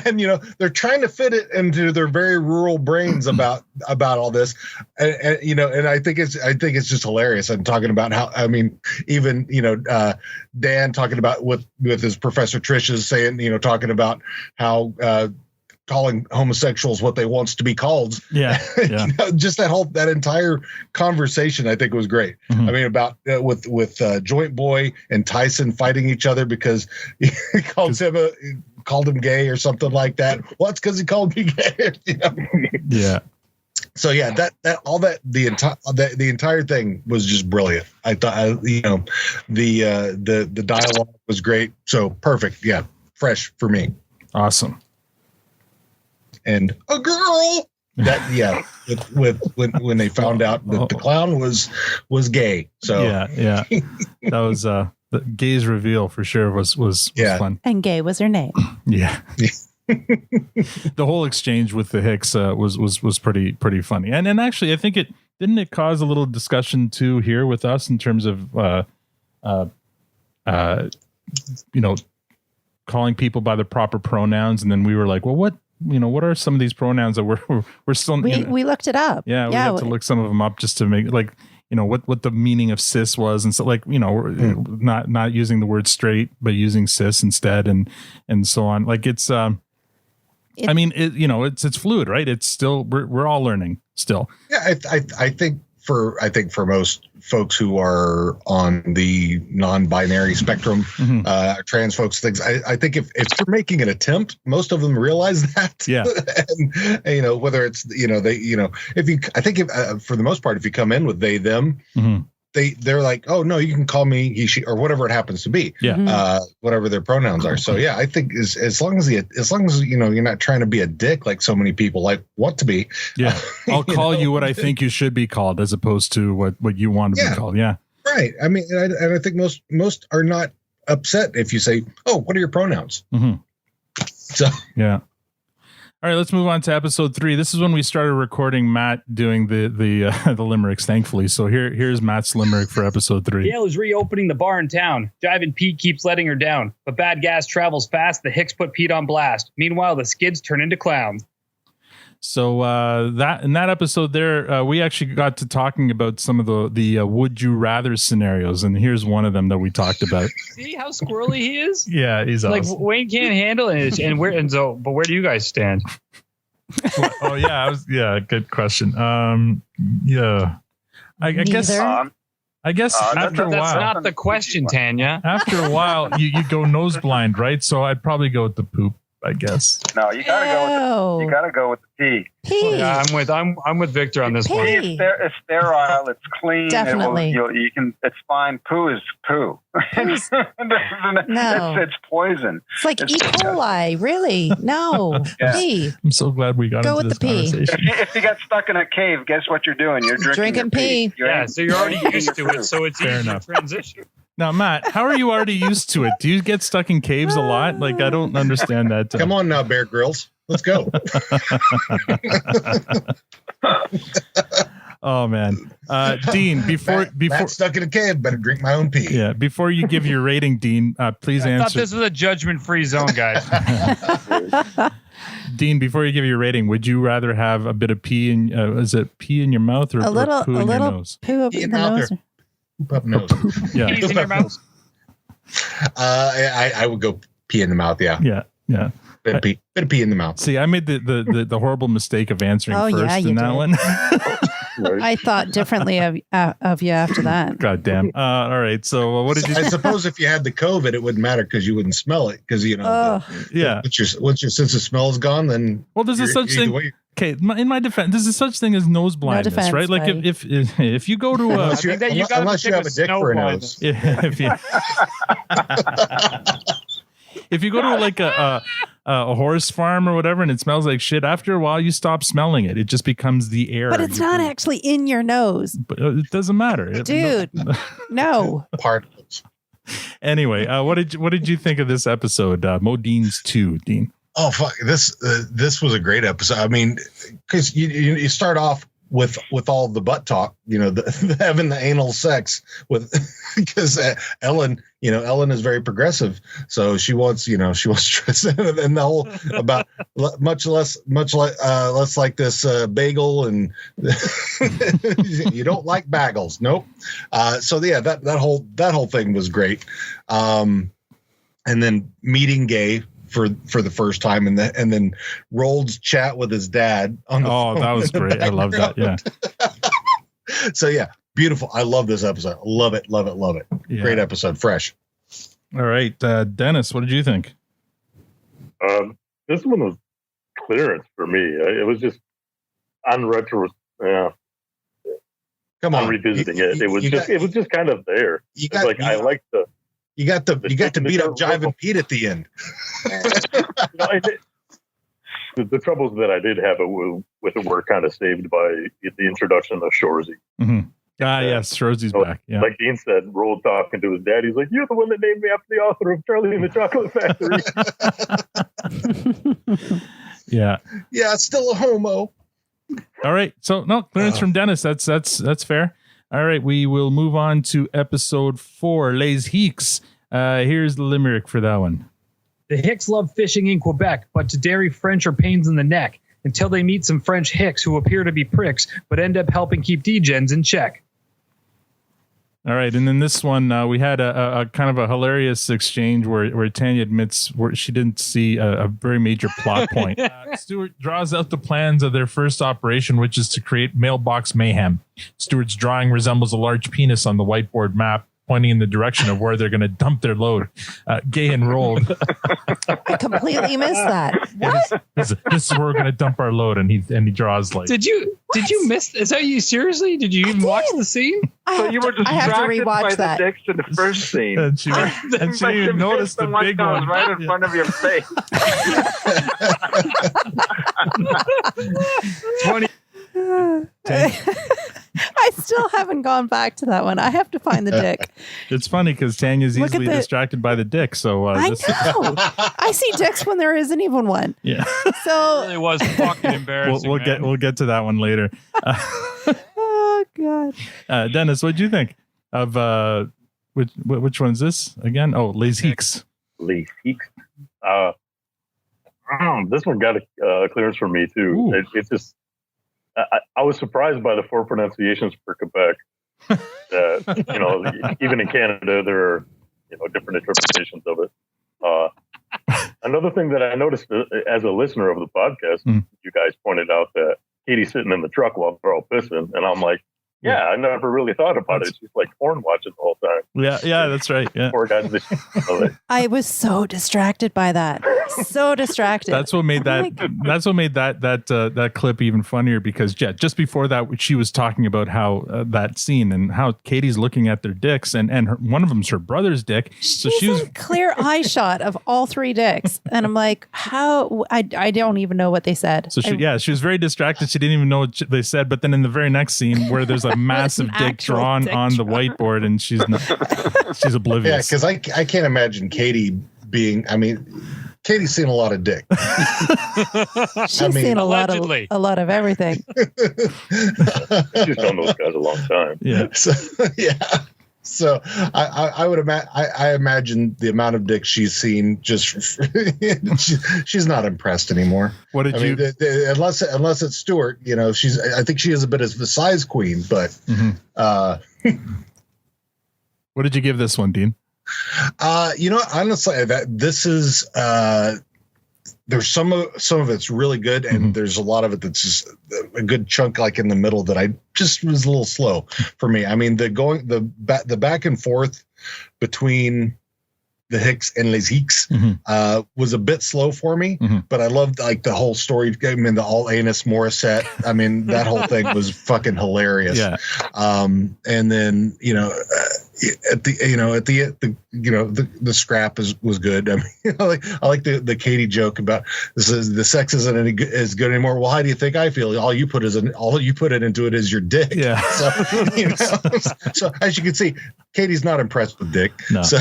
And, they're trying to fit it into their very rural brains about all this. And I think it's just hilarious. I'm talking about how, even, Dan talking about with his Professor Trish's saying, talking about how, calling homosexuals what they wants to be called. Yeah. Just that entire conversation, I think was great. Mm-hmm. About with Joint Boy and Tyson fighting each other because he called him gay or something like that. Well, it's because he called me gay. Yeah. So yeah, the entire thing was just brilliant. I thought, the dialogue was great. So perfect. Yeah. Fresh for me. Awesome. And a girl when they found out that the clown was gay. So yeah. That was the gay's reveal for sure was fun. And gay was her name. Yeah. The whole exchange with the Hiques was pretty funny. And actually I think it cause a little discussion too here with us in terms of calling people by the proper pronouns, and then we were like, well, what are some of these pronouns that we're still we looked it up. Yeah, we had to look some of them up just to make what the meaning of cis was, and so not using the word straight but using cis instead, and so on. Like it's it's fluid, right? It's still we're all learning still. Yeah, I think for most folks who are on the non-binary spectrum, trans folks, things, I think if you're making an attempt, most of them realize that. Yeah. And whether it's, for the most part, if you come in with they, them, they're like, oh no, you can call me he, she, or whatever it happens to be. Yeah. Whatever their pronouns are. So yeah, I think as long as you're not trying to be a dick like so many people like want to be. Yeah. I'll call you what I think you should be called as opposed to what you want to be called. Yeah. Right. I mean, and I think most are not upset if you say, oh, what are your pronouns? Mm-hmm. So yeah. All right, let's move on to episode 3. This is when we started recording Matt doing the limericks, thankfully. So here's Matt's limerick for episode 3. Gail is reopening the bar in town. Jiving Pete keeps letting her down. But bad gas travels fast. The Hiques put Pete on blast. Meanwhile, the skids turn into clowns. So that in that episode there, we actually got to talking about some of the would you rather scenarios, and here's one of them that we talked about. See how squirrely he is? Yeah, he's like awesome. Wayne can't handle it, but where do you guys stand? Oh yeah, good question. Yeah, I guess after a while, that's not the question, Tanya. After a while, you go nose blind, right? So I'd probably go with the poop, I guess. No, you gotta go with the pee. Yeah, I'm with Victor on this one. It's sterile. It's clean. Definitely. You can. It's fine. Poo is poo. No. It's poison. It's like E. coli. Really? No. Yeah. Pee. I'm so glad we got Go into with this the pee. conversation. If you got stuck in a cave, guess what you're doing? You're drinking pee. Yeah, so you're already used to it, so it's Fair easy enough. to transition. Now, Matt, how are you already used to it? Do you get stuck in caves a lot? Like, I don't understand that. Come on now, Bear Grylls. Let's go. Oh man, Dean, before Matt's stuck in a cave, better drink my own pee. Yeah, before you give your rating, Dean, please I thought answer. this was a judgment-free zone, guys. Dean, before you give your rating, would you rather have a bit of pee in? Is it pee in your mouth or a little poo in your little nose? poo up in the nose. Poop up nose. Yeah, Peas in your mouth. I would go pee in the mouth. Yeah. Yeah. Bit of pee in the mouth. See, I made the horrible mistake of answering Oh, first yeah, you in that did. one. I thought differently of you after that. God damn. All right. So what did you? I suppose if you had the COVID, it wouldn't matter because you wouldn't smell it because Yeah. Once your sense of smell is gone, then Well, there's a such thing. Okay, in my defense, there's a such thing as nose blindness, defense, right? Like buddy. if you go to unless you, that you gotta unless you pick have a a dick snow for a blindness. nose. if you go to like a horse farm or whatever and it smells like shit, after a while you stop smelling it. It just becomes the air. But it's not actually in your nose. But it doesn't matter, Dude. No. Particles. Anyway, what did you think of this episode, Modean's 2, Dean? Oh fuck! This was a great episode. I mean, because you start off with all the butt talk, having the anal sex with because Ellen is very progressive, so she wants stress and the whole about much less like this bagel and you don't like bagels, nope. So yeah, that whole thing was great, and then meeting Gay for the first time and then Rold's chat with his dad on the phone. That was great. I love that. Yeah. So yeah, beautiful. I love this episode. Love it. Yeah. Great episode. Fresh. All right, Dennis, what did you think? This one was clearance for me. It was just on retro. Yeah. Come on, revisiting it. It was just kind of there. I like the. You got to beat up Jive and Pete at the end. The troubles that I did have with it were kind of saved by the introduction of Shorzy. Mm-hmm. Yes, Shorzy's back. Yeah. Like Dean said, Roll talking to his dad. He's like, "You're the one that named me after the author of Charlie and the Chocolate Factory." Yeah. Yeah, still a homo. All right. So no clearance from Dennis. That's fair. All right, we will move on to episode 4, Les Hiques. Here's the limerick for that one. The Hiques love fishing in Quebec, but to dairy French are pains in the neck until they meet some French Hiques who appear to be pricks, but end up helping keep D-gens in check. All right, and then this one, we had a kind of a hilarious exchange where Tanya admits she didn't see a very major plot point. Stuart draws out the plans of their first operation, which is to create mailbox mayhem. Stuart's drawing resembles a large penis on the whiteboard map. pointing in the direction of where they're going to dump their load. Gay enrolled. I completely missed that. What? This is where we're going to dump our load, and he draws like. Did you miss? Is that you seriously? Did you even watch the scene? So you were distracted by the dicks in the first scene. And she didn't even notice the big one right in front of your face. 20. I still haven't gone back to that one. I have to find the dick. It's funny because Tanya's Look at easily distracted by the dick. So I know. I see dicks when there isn't even one. Yeah. So It was fucking embarrassing. we'll get to that one later. oh god. Dennis, what do you think of which one's this again? Oh, Les Hiques. Les Hiques. This one got a clearance from me too. It's just I was surprised by the 4 pronunciations for Quebec. Even in Canada, there are different interpretations of it. Another thing that I noticed as a listener of the podcast, you guys pointed out that Katie's sitting in the truck while they're all pissing, and I'm like, yeah, I never really thought about it. She's like porn watching the whole time. Yeah, that's right. Yeah. Poor guys. I was so distracted by that. So distracted. That's what made that. That's what made that clip even funnier because just before that, she was talking about how that scene and how Katie's looking at their dicks and one of them's her brother's dick. So she was clear eye shot of all 3 dicks, and I'm like, how? I don't even know what they said. So she was very distracted. She didn't even know what they said. But then in the very next scene where there's a massive dick drawn on the whiteboard and she's oblivious. Yeah, because I can't imagine Katie being. I mean, Katie's seen a lot of dick. She's seen a lot of everything. She's known those guys a long time. Yeah. So I would imagine. I imagine the amount of dick she's seen. Just she's not impressed anymore. What did you? Unless it's Stuart, she's. I think she is a bit of the size queen, but. What did you give this one, Dean? Honestly, this is. There's some of it's really good, and there's a lot of it that's just a good chunk, like in the middle, that I just was a little slow for me. I mean, the back and forth between the Hiques and Les Hiques was a bit slow for me, but I loved like the whole story. I mean, the all anus Morissette. I mean, that whole thing was fucking hilarious. Yeah. And then the scrap was good. I mean, I like the Katie joke about the sex isn't as good anymore. Well, how do you think I feel? All you put it into it is your dick. Yeah. So, so as you can see, Katie's not impressed with dick. No. So,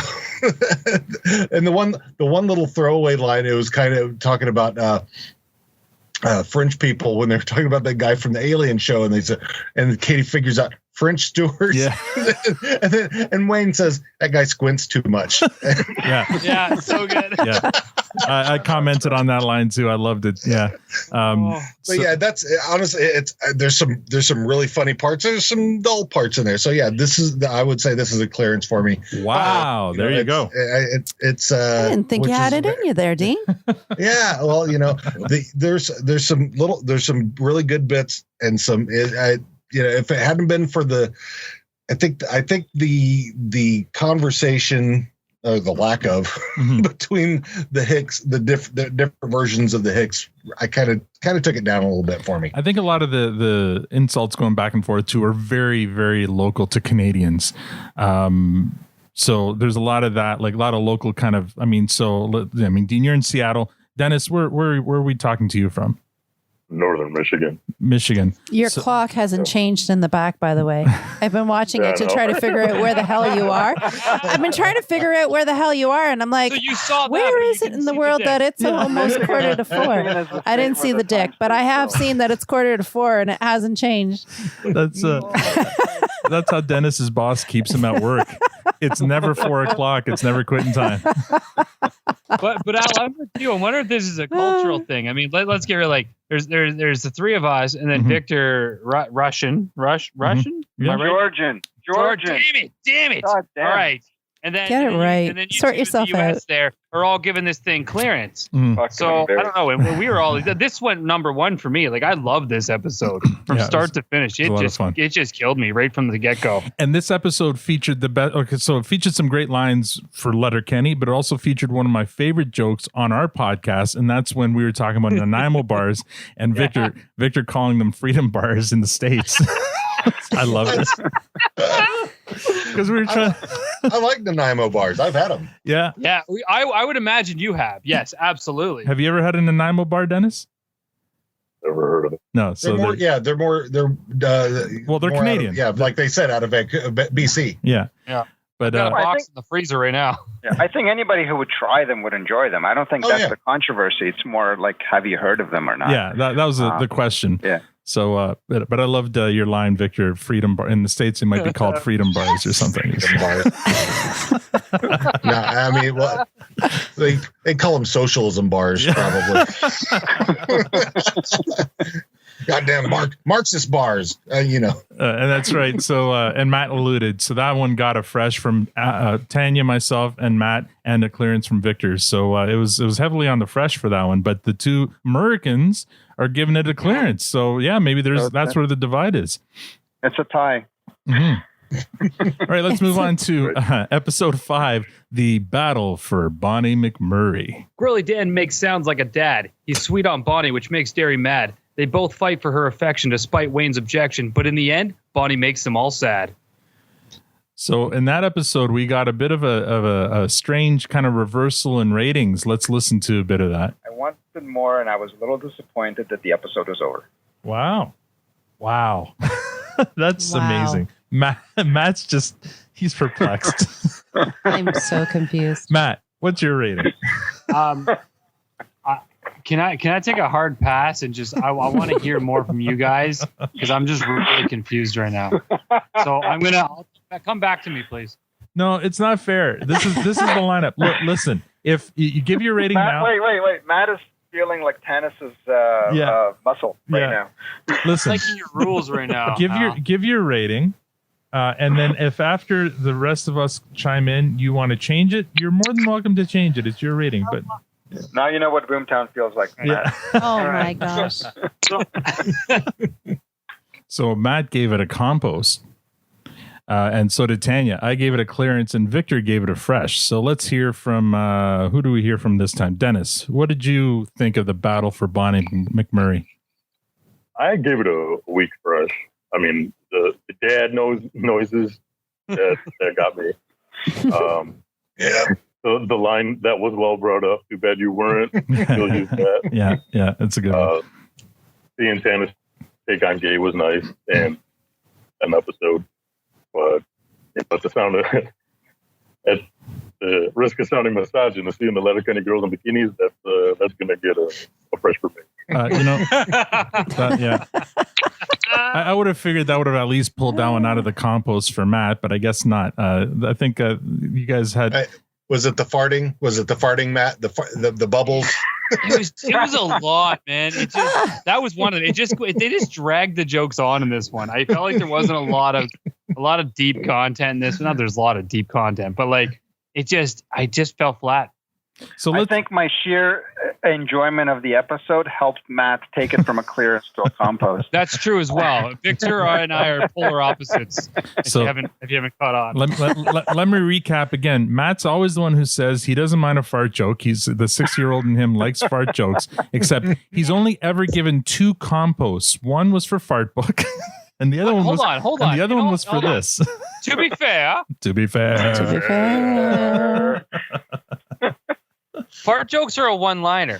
and the one little throwaway line, it was kind of talking about French people when they're talking about that guy from the Alien show, and they said, and Katie figures out French stewards. Yeah. and Wayne says that guy squints too much. Yeah, so good. Yeah. I commented on that line too. I loved it. Yeah. But yeah, that's honestly, there's some really funny parts. There's some dull parts in there. So yeah, I would say this is a clearance for me. Wow. There you go. It's I didn't think you had it in you there, Dean. Yeah. Well, there's some really good bits and some, if it hadn't been for I think the conversation or the lack of between the Hiques, the different versions of the Hiques, I kind of took it down a little bit for me. I think a lot of the insults going back and forth too are very, very local to Canadians. So there's a lot of that, like a lot of local kind of. Dean, you're in Seattle. Dennis, where are we talking to you from? Northern Michigan. Your clock hasn't changed in the back, by the way. I've been watching it to try to figure out where the hell you are. I've been trying to figure out where the hell you are, and I'm like, so you saw where is it in the world that it's almost 3:45? I didn't see the dick, but I have seen that it's 3:45 and it hasn't changed. That's how Dennis's boss keeps him at work. It's never 4:00. It's never quitting time. But Al, I'm with you. I wonder if this is a cultural thing. I mean, let's get rid of there's the 3 of us, and then Victor Russian. Am I right? Georgian. Damn it! God damn. All right. And then Get it right. And then you Sort two in yourself the US out. there are all giving this thing clearance. Mm. So I don't know. And we were all this went number one for me. Like I love this episode from start to finish. It just killed me right from the get go. And this episode featured the best. Okay, so it featured some great lines for Letterkenny, but it also featured one of my favorite jokes on our podcast, and that's when we were talking about Nanaimo bars and Victor calling them freedom bars in the States. I love it. Because we were trying. I like Nanaimo bars. I've had them. Yeah. Yeah. I would imagine you have. Yes, absolutely. Have you ever had a Nanaimo bar, Dennis? Never heard of it. No. So they're more. They're well, they're Canadian. Like they said, out of BC. Yeah. Yeah. But I've got a box in the freezer right now. Yeah, I think anybody who would try them would enjoy them. I don't think that's the controversy. It's more like, have you heard of them or not? Yeah, that was the question. Yeah. So, but I loved your line, Victor. Freedom bar in the States, it might be called freedom bars or something. Bars. No, I mean, well, they call them socialism bars, probably. Goddamn Marxist bars, and that's right. So, and Matt alluded. So that one got a fresh from Tanya, myself, and Matt, and a clearance from Victor. So it was heavily on the fresh for that one. But the two Americans are giving it a clearance. So yeah, maybe that's where the divide is. It's a tie. Mm-hmm. All right, let's move on to episode 5, the battle for Bonny McMurray. Grilly Dan makes sounds like a dad. He's sweet on Bonny, which makes Derry mad. They both fight for her affection despite Wayne's objection, but in the end, Bonny makes them all sad. So in that episode, we got a bit of a strange kind of reversal in ratings. Let's listen to a bit of that. I wanted more, and I was a little disappointed that the episode was over. Wow. That's amazing. Matt's he's perplexed. I'm so confused. Matt, what's your rating? Can I take a hard pass and I want to hear more from you guys because I'm just really confused right now. So I'll come back to me, please. No, it's not fair. This is the lineup. Look, listen, if you give your rating now. Wait. Matt is feeling like Tannis's muscle right now. Listen, making your rules right now. Give your rating. And then if after the rest of us chime in, you want to change it, you're more than welcome to change it. It's your rating, but now you know what Boomtown feels like. Yeah. Oh my gosh. So Matt gave it a compost. And so did Tanya. I gave it a clearance and Victor gave it a fresh. So let's hear from who do we hear from this time? Dennis, what did you think of the battle for Bonny McMurray? I gave it a weak fresh. I mean, the dad noises that got me. Yeah. The line that was well brought up. Too bad you weren't. You'll use that. Yeah, that's a good one. Seeing Tannis take on Gay was nice and an episode, but the sound of at the risk of sounding misogynist, seeing the Letterkenny girls in bikinis, that's gonna get a fresh for me. Yeah. I would have figured that would have at least pulled that one out of the compost for Matt, but I guess not. I think you guys had. Was it the farting? Matt? The bubbles? It was a lot, man. That was one of them. They just dragged the jokes on in this one. I felt like there wasn't a lot of deep content in this one. Not there's a lot of deep content, but like I just fell flat. So I think my sheer enjoyment of the episode helped Matt take it from a clearance to a compost. That's true as well. Victor and I are polar opposites. If you haven't caught on. Let me recap again. Matt's always the one who says he doesn't mind a fart joke. He's the 6-year-old in him likes fart jokes, except he's only ever given 2 composts. One was for Fart Book. And the other one was hold on. The other one was for this. To be fair. Fart jokes are a one-liner.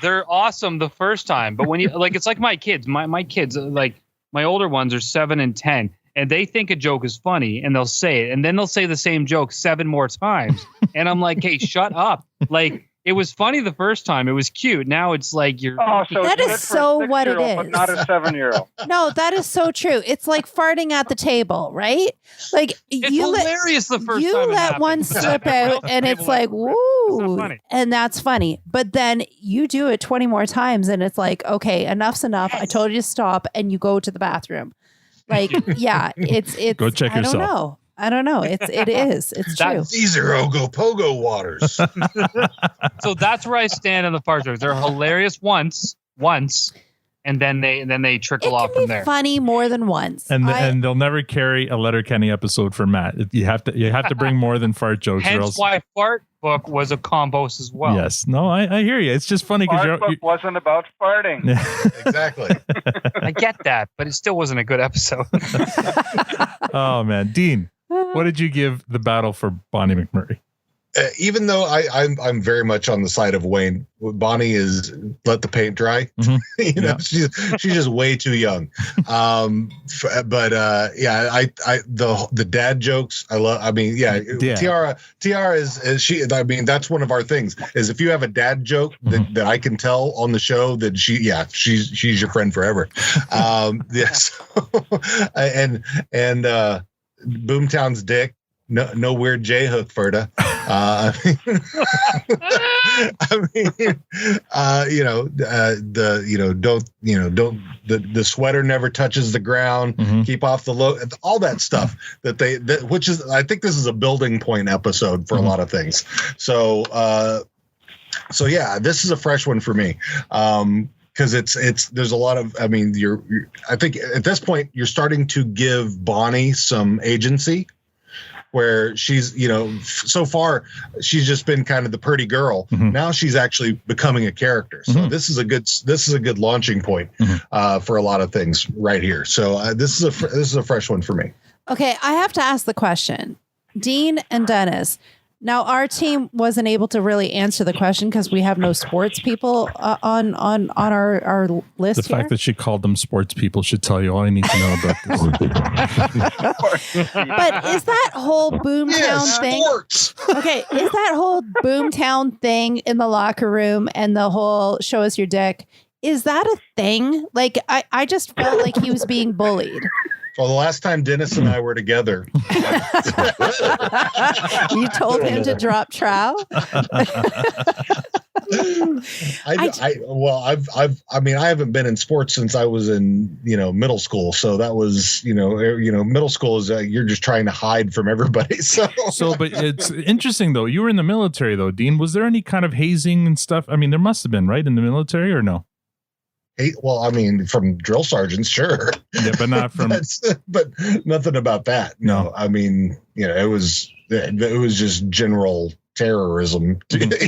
They're awesome the first time, but when you it's like my kids. My kids, like my older ones, are 7 and 10, and they think a joke is funny, and they'll say it, and then they'll say the same joke 7 more times, and I'm like, hey, shut up! Like it was funny the first time, it was cute. Now it's like you're. Oh, so that is so what it is. But not a 7-year-old. No, that is so true. It's like farting at the table, right? Like it's hilarious the first time. You let one slip out, and it's like, woo, and that's funny. But then you do it 20 more times, and it's like, okay, enough's enough. I told you to stop, and you go to the bathroom. Like, yeah, it's. Go check yourself. I don't know. I don't know. It is. It's true. These are Ogopogo waters. So that's where I stand on the fart jokes. They're hilarious once, and then they trickle off from there. Funny more than once. And they'll never carry a Letterkenny episode for Matt. You have to bring more than fart jokes. Hence why Fart Book was a combos as well. Yes. No, I hear you. It's just funny because Fart Book wasn't about farting. Exactly. I get that, but it still wasn't a good episode. Oh man, Dean, what did you give the battle for Bonny McMurray? Even though I'm very much on the side of Wayne, Bonny is let the paint dry. Mm-hmm. She's just way too young. But the dad jokes I love. I mean, Tiara is she. I mean, that's one of our things is if you have a dad joke that I can tell on the show that she's your friend forever. Yes, and Boomtown's dick. No weird J hook, Ferda. The sweater never touches the ground. Mm-hmm. Keep off the low. All that stuff which is, I think this is a building point episode for a lot of things. So yeah, this is a fresh one for me. Because there's a lot of, I mean, I think at this point you're starting to give Bonny some agency. Where she's, so far she's just been kind of the pretty girl. Mm-hmm. Now she's actually becoming a character. So this is a good launching point for a lot of things right here. So this is a fresh one for me. Okay, I have to ask the question, Dean and Dennis. Now our team wasn't able to really answer the question because we have no sports people on our list. The fact that she called them sports people should tell you all you need to know about this. But is that whole Boomtown thing? Sports. Okay, is that whole Boomtown thing in the locker room and the whole show us your dick? Is that a thing? Like I just felt like he was being bullied. Well, the last time Dennis and I were together, you told him to drop trow. I haven't been in sports since I was in middle school. So that was middle school is you're just trying to hide from everybody. So but it's interesting though. You were in the military though, Dean. Was there any kind of hazing and stuff? I mean, there must have been, right, in the military or no? Well, I mean, from drill sergeants, sure. Yeah, but not from. But nothing about that. No, I mean, it was just general terrorism. I'm going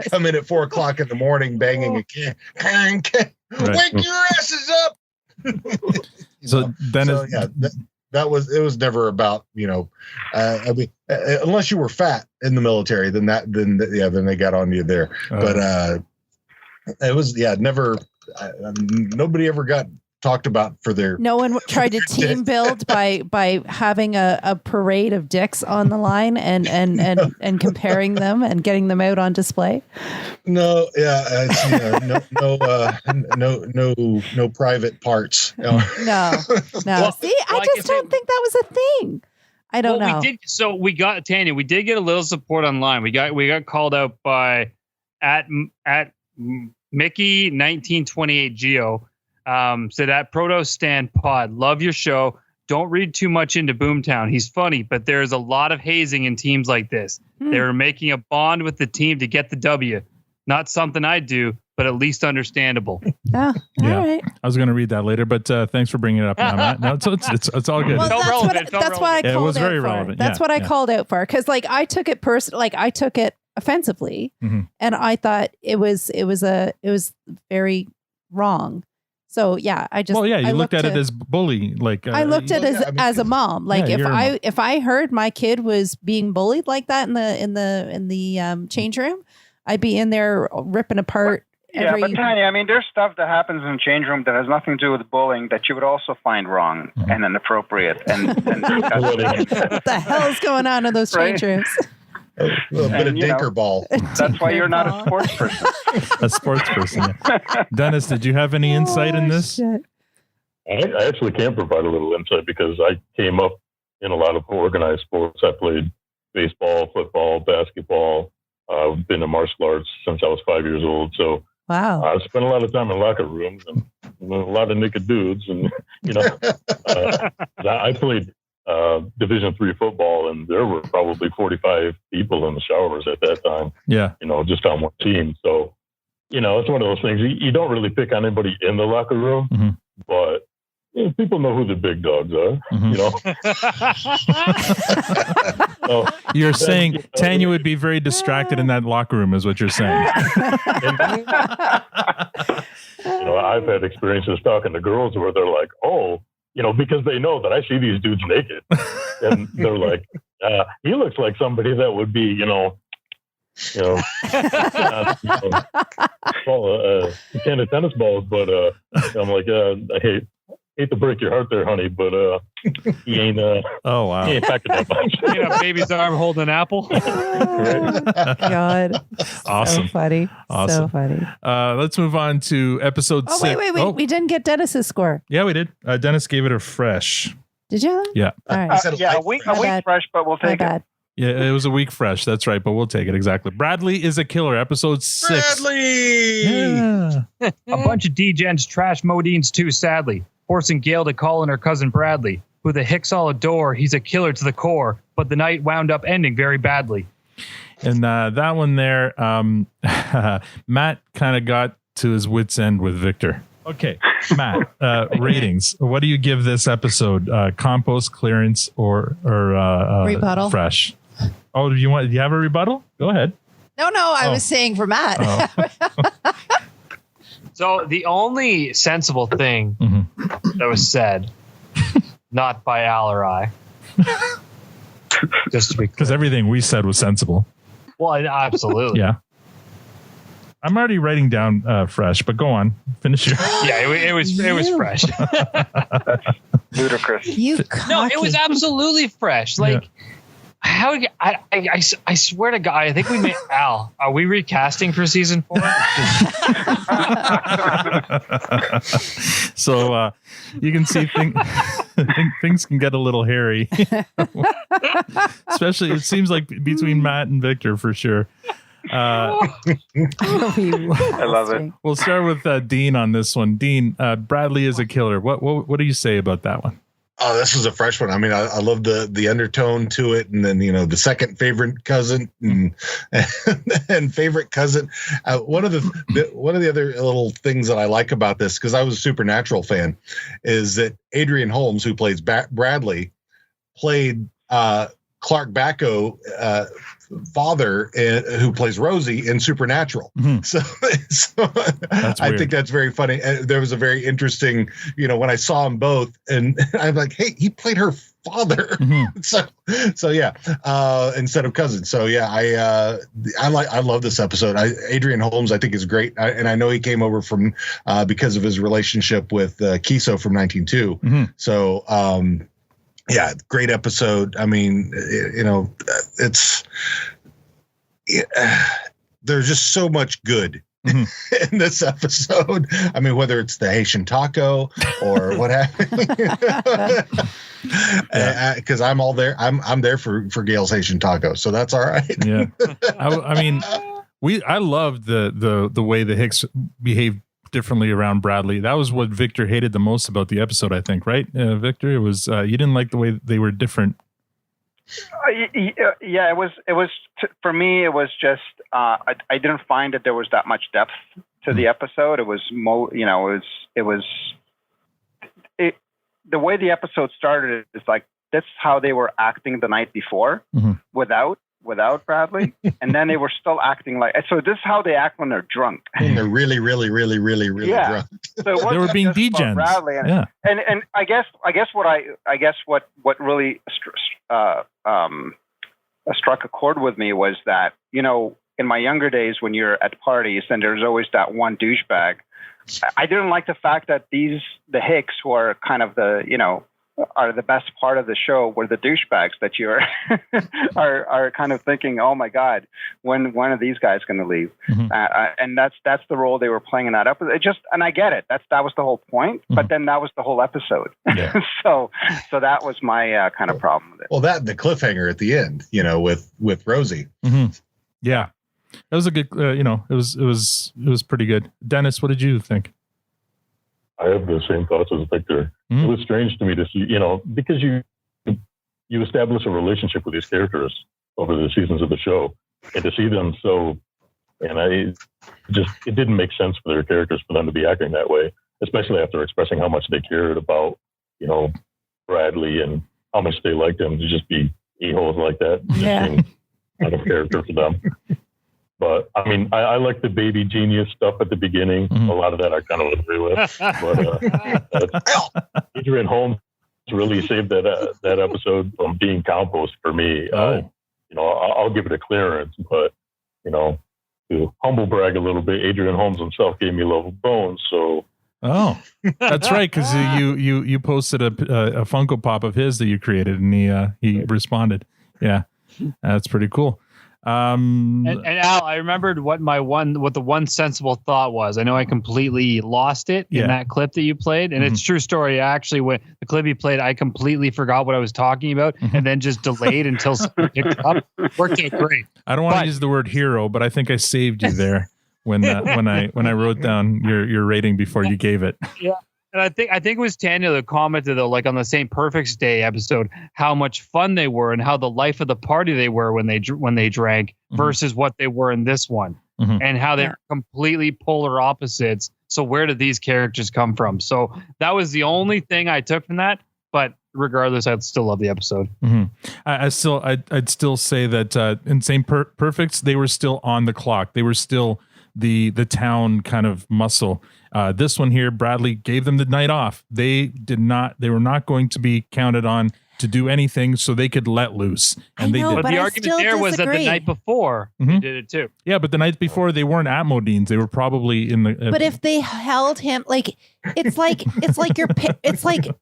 to come in at 4:00 in the morning, banging a can. Wake your asses up. So Dennis, it was never about I mean, unless you were fat in the military, then they got on you there. But it was never. Nobody ever got talked about for their. No one tried to team build by having a parade of dicks on the line and comparing them and getting them out on display. No, no private parts. No. Well, see, I just don't think that was a thing. I don't know. We got Tanya. We did get a little support online. We got called out by at Mickey 1928 Geo. Said at Proto Stand Pod, love your show. Don't read too much into Boomtown. He's funny, but there's a lot of hazing in teams like this. They're making a bond with the team to get the W. Not something I'd do, but at least understandable. All right. I was going to read that later, but thanks for bringing it up now, Matt. No, it's all good. Well, that's what I called it was very out for. relevant. That's what I called out for because I took it I took it offensively, and I thought it was very wrong. So yeah, I just you looked at it as bully. I looked at it as a mom. Like if I heard my kid was being bullied like that in the change room, I'd be in there ripping apart. But Tanya, I mean, there's stuff that happens in the change room that has nothing to do with bullying that you would also find wrong and inappropriate. And what the hell's going on in those change rooms? A little bit of dinker ball. That's why you're not a sports person. A sports person. Yeah. Dennis, did you have any insight in this? Shit. I actually can provide a little insight because I came up in a lot of organized sports. I played baseball, football, basketball. I've been in martial arts since I was 5 years old. So wow, I've spent a lot of time in locker rooms, and a lot of naked dudes, and I played Division III football, and there were probably 45 people in the showers at that time. Yeah, just on one team. So, it's one of those things. You don't really pick on anybody in the locker room, but people know who the big dogs are. You're saying Tanya would be very distracted in that locker room, is what you're saying. I've had experiences talking to girls where they're like, "Oh, because they know that I see these dudes naked," and they're like, "He looks like somebody that would be, can of tennis balls." But I'm like, I hate to break your heart there, honey, but he ain't. Oh wow! He ain't packing that much. A baby's arm holding an apple. God, awesome, so funny, awesome. So funny. Let's move on to episode 6. Wait! We didn't get Dennis's score. Yeah, we did. Dennis gave it a fresh. Did you? Yeah. All right. A week fresh, but we'll take it. Yeah, it was a week fresh. That's right, but we'll take it. Exactly. Bradley is a killer. Episode 6. Bradley! Yeah. A bunch of D-gens trash Modean's too, sadly, forcing Gail to call in her cousin Bradley, who the Hiques all adore. He's a killer to the core, but the night wound up ending very badly. And that one there, Matt kind of got to his wit's end with Victor. Okay, Matt, ratings. What do you give this episode? Compost, clearance, or rebuttal? Fresh? Oh, do you have a rebuttal? Go ahead. No, I was saying for Matt. Oh. So the only sensible thing that was said, not by Al or I, just to be clear. Because everything we said was sensible. Well, absolutely. Yeah. I'm already writing down fresh, but go on. Finish your. Yeah, it was fresh. That's ludicrous. No, it was absolutely fresh. Like, how I swear to God, I think we made Al. Are we recasting for season 4? So you can see things can get a little hairy, especially it seems like between Matt and Victor for sure. I love it. We'll start with Dean on this one. Dean, Bradley is a killer. What do you say about that one? Oh, this was a fresh one. I mean, I love the undertone to it, and then the second favorite cousin and favorite cousin. One of the other little things that I like about this, because I was a Supernatural fan, is that Adrian Holmes, who plays Bradley, played Clark Bacco, father, who plays Rosie in Supernatural. So I think that's very funny. And there was a very interesting, when I saw them both, and I'm like, hey, he played her father. So yeah, instead of cousin. So yeah, I love this episode. Adrian Holmes, I think, is great, and I know he came over from because of his relationship with Kiso from 1902. So. Yeah, great episode. I mean, there's just so much good in this episode. I mean, whether it's the Haitian taco or what have you, because I'm all there. I'm there for Gail's Haitian taco, so that's all right. Yeah, I mean, I loved the way the Hiques behaved differently around Bradley. That was what Victor hated the most about the episode, I think, right? Victor, it was you didn't like the way they were different. Yeah, it was for me. It was just I didn't find that there was that much depth to the episode. It was the way the episode started is like that's how they were acting the night before without Bradley, and then they were still acting like. So this is how they act when they're drunk. And they're really drunk. So they were being D-gens. Bradley and I guess what really struck a chord with me was that in my younger days when you're at parties and there's always that one douchebag. I didn't like the fact that the Hiques, who are kind of are the best part of the show, were the douchebags that you're are kind of thinking, oh my God, when are these guys going to leave? And that's the role they were playing in that episode. And I get it. That was the whole point. But then that was the whole episode. Yeah. so that was my kind of problem with it. Well, the cliffhanger at the end, with Rosie. Yeah, it was a good. It was pretty good. Dennis, what did you think? I have the same thoughts as Victor. It was strange to me to see, because you establish a relationship with these characters over the seasons of the show, and to see them it didn't make sense for their characters for them to be acting that way, especially after expressing how much they cared about, Bradley and how much they liked him, to just be a-holes like that. Yeah. Out of character for them. But I mean, I like the baby genius stuff at the beginning. A lot of that I kind of agree with. But Adrian Holmes really saved that episode from being compost for me. I'll give it a clearance, but to humble brag a little bit, Adrian Holmes himself gave me a little bone. So. Oh, that's right. Because you posted a Funko Pop of his that you created, and he responded. Yeah, that's pretty cool. And Al, I remembered what the one sensible thought was. I know I completely lost it in that clip that you played, and it's a true story. Actually, when the clip you played, I completely forgot what I was talking about, and then just delayed until someone picked it up. Worked out great. I don't want to use the word hero, but I think I saved you there when I wrote down your rating before you gave it. Yeah. And I think it was Tanya that commented, though, like on the St. Perfect's Day episode, how much fun they were and how the life of the party they were when they drank versus what they were in this one, and how they're completely polar opposites. So where did these characters come from? So that was the only thing I took from that. But regardless, I'd still love the episode. I'd still say that in St. Perfect's, they were still on the clock. They were still the town kind of muscle. This one here, Bradley gave them the night off. They were not going to be counted on to do anything, so they could let loose. And they did. But the argument there was that the night before they did it too. Yeah, but the night before they weren't at Modean's. They were probably in the. But if they held him, it's like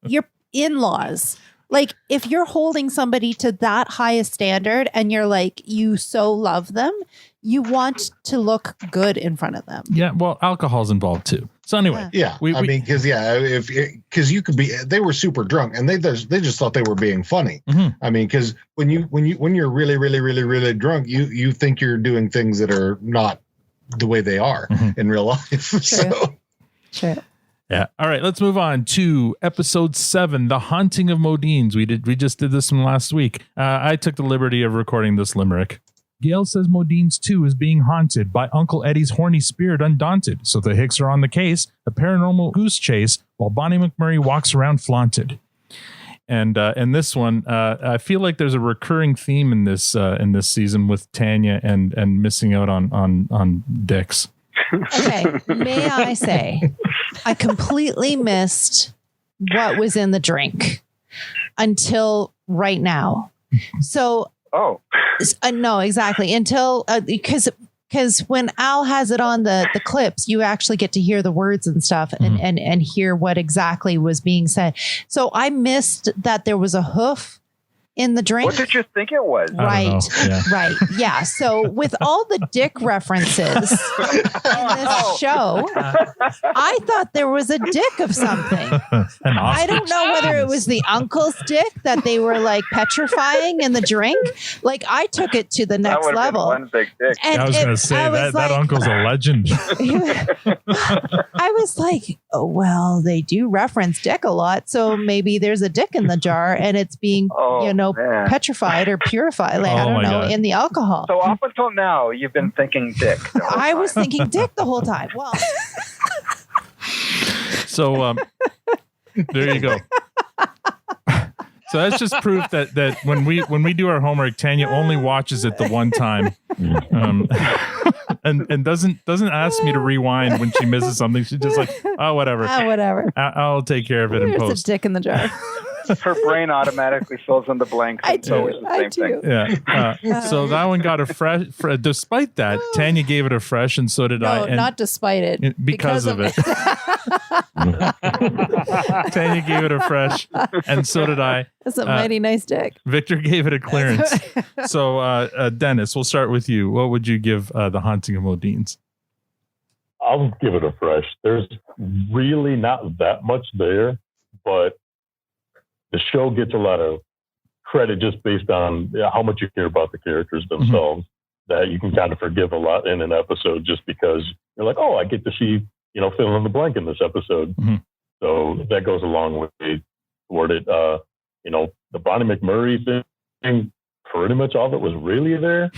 your in-laws. Like, if you're holding somebody to that highest standard and you're like, you so love them, you want to look good in front of them. Yeah, well, alcohol's involved too. So anyway, because you could be, they were super drunk and they just thought they were being funny. I mean, because when you're really, really, really, really drunk, you think you're doing things that are not the way they are in real life. True. Yeah. All right. Let's move on to episode 7, The Haunting of Modean's. We just did this one last week. I took the liberty of recording this limerick. Gail says Modean's 2 is being haunted by Uncle Eddie's horny spirit undaunted. So the Hiques are on the case, a paranormal goose chase, while Bonny McMurray walks around flaunted. And this one, I feel like there's a recurring theme in this season with Tanya and missing out on dicks. Okay, may I say, I completely missed what was in the drink until right now. So, no, exactly. Until because when Al has it on the clips, you actually get to hear the words and stuff and hear what exactly was being said. So I missed that there was a hoof in the drink. What did you think it was? Right. Right. Yeah. So with all the dick references in this show, I thought there was a dick of something. I don't know whether it was the uncle's dick that they were like petrifying in the drink. Like, I took it to the next level. One big dick. I was going to say that uncle's a legend. I was like, oh, well, they do reference dick a lot, so maybe there's a dick in the jar and it's being, petrified or purified. Like, I don't know, in the alcohol. So up until now, you've been thinking dick. I was thinking dick the whole time. Well, so there you go. So that's just proof that when we do our homework, Tanya only watches it the one time, and doesn't ask me to rewind when she misses something. She's just like, oh, whatever. I'll take care of it in there's post. a dick in the jar. Her brain automatically fills in the blanks. I do. The same thing. Yeah. So that one got a fresh. Despite that, Tanya gave it a fresh, and so did I. No, not despite it. Because of it. Tanya gave it a fresh, and so did I. That's a mighty nice dick. Victor gave it a clearance. So, Dennis, we'll start with you. What would you give The Haunting of Modean's? I'll give it a fresh. There's really not that much there, but the show gets a lot of credit just based on how much you care about the characters themselves, that you can kind of forgive a lot in an episode just because you're like, oh, I get to see, fill in the blank in this episode. So that goes a long way toward it. The Bonny McMurray thing, pretty much all of it was really there.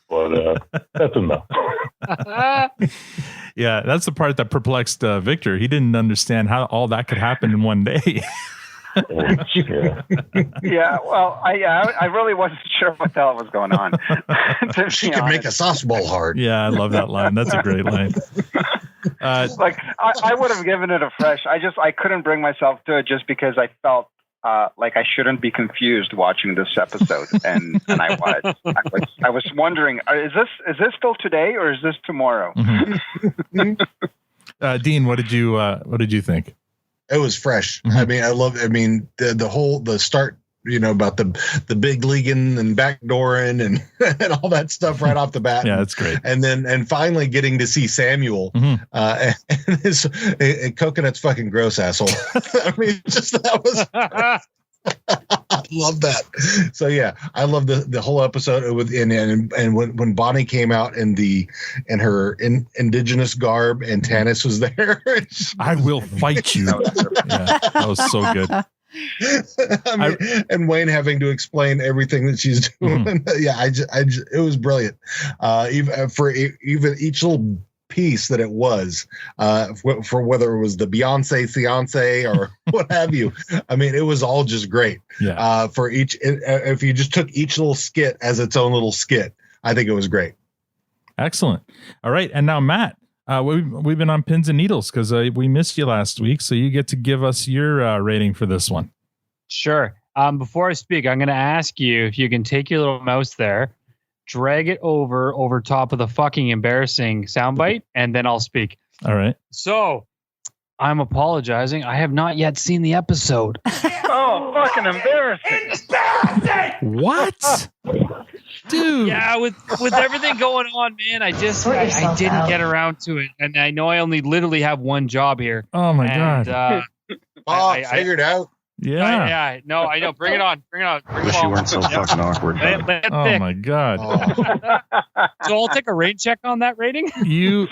But that's enough. Yeah, that's the part that perplexed Victor. He didn't understand how all that could happen in one day. Yeah, well, I really wasn't sure what the hell was going on. She could make a softball hard. Yeah, I love that line. That's a great line. Like I would have given it a fresh. I couldn't bring myself to it just because I felt like I shouldn't be confused watching this episode, and I was. I was wondering, is this still today or is this tomorrow? Mm-hmm. Dean, what did you think? It was fresh. Mm-hmm. I mean, the start, about the big leaguing and backdooring and all that stuff right off the bat. Yeah, that's great. And finally getting to see Samuel and his Coconut's fucking gross asshole. I mean, just that was. I love that. So yeah, I love the whole episode and when Bonny came out in her indigenous garb and Tanis was there. I will fight you. That was so good. I mean, and Wayne having to explain everything that she's doing. Mm-hmm. Yeah, it was brilliant. Even each little piece that it was, for whether it was the Beyonce fiance or what have you. I mean, it was all just great. Yeah. For each, if you just took each little skit as its own little skit, I think it was great. Excellent. All right, and now Matt. We've been on pins and needles because we missed you last week, so you get to give us your rating for this one. Sure. Before I speak, I'm going to ask you if you can take your little mouse there, drag it over top of the fucking embarrassing soundbite, and then I'll speak. All right. So, I'm apologizing. I have not yet seen the episode. Oh, fucking embarrassing. What? Dude. Yeah, with everything going on, man, I didn't get around to it. And I know I only literally have one job here. Oh my God. I figured out. Yeah. No, I know. Bring it on. Bring it on. Wish you weren't so fucking awkward. My God. So I'll take a rating check on that rating.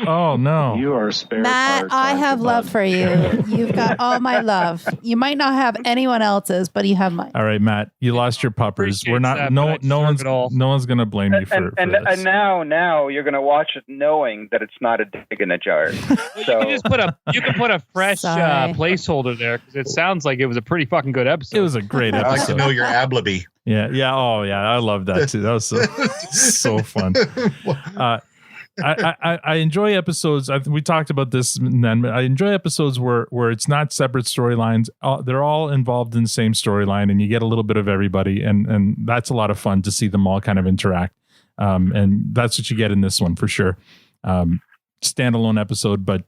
Oh no. You are spare Matt, parts. I have love for you. You've got all my love. You might not have anyone else's, but you have mine. All right, Matt, you lost your puppers. We're not. No one's going to blame you for and this. And now you're going to watch it knowing that it's not a dig in a jar. So you can put a fresh placeholder there because it sounds like it was a pretty fucking good episode. It was a great episode. I like to know your Ablaby. Yeah. Oh, yeah. I love that too. That was so fun. I enjoy episodes. We talked about this, and then I enjoy episodes where it's not separate storylines. They're all involved in the same storyline, and you get a little bit of everybody, and that's a lot of fun to see them all kind of interact. And that's what you get in this one for sure. Standalone episode, but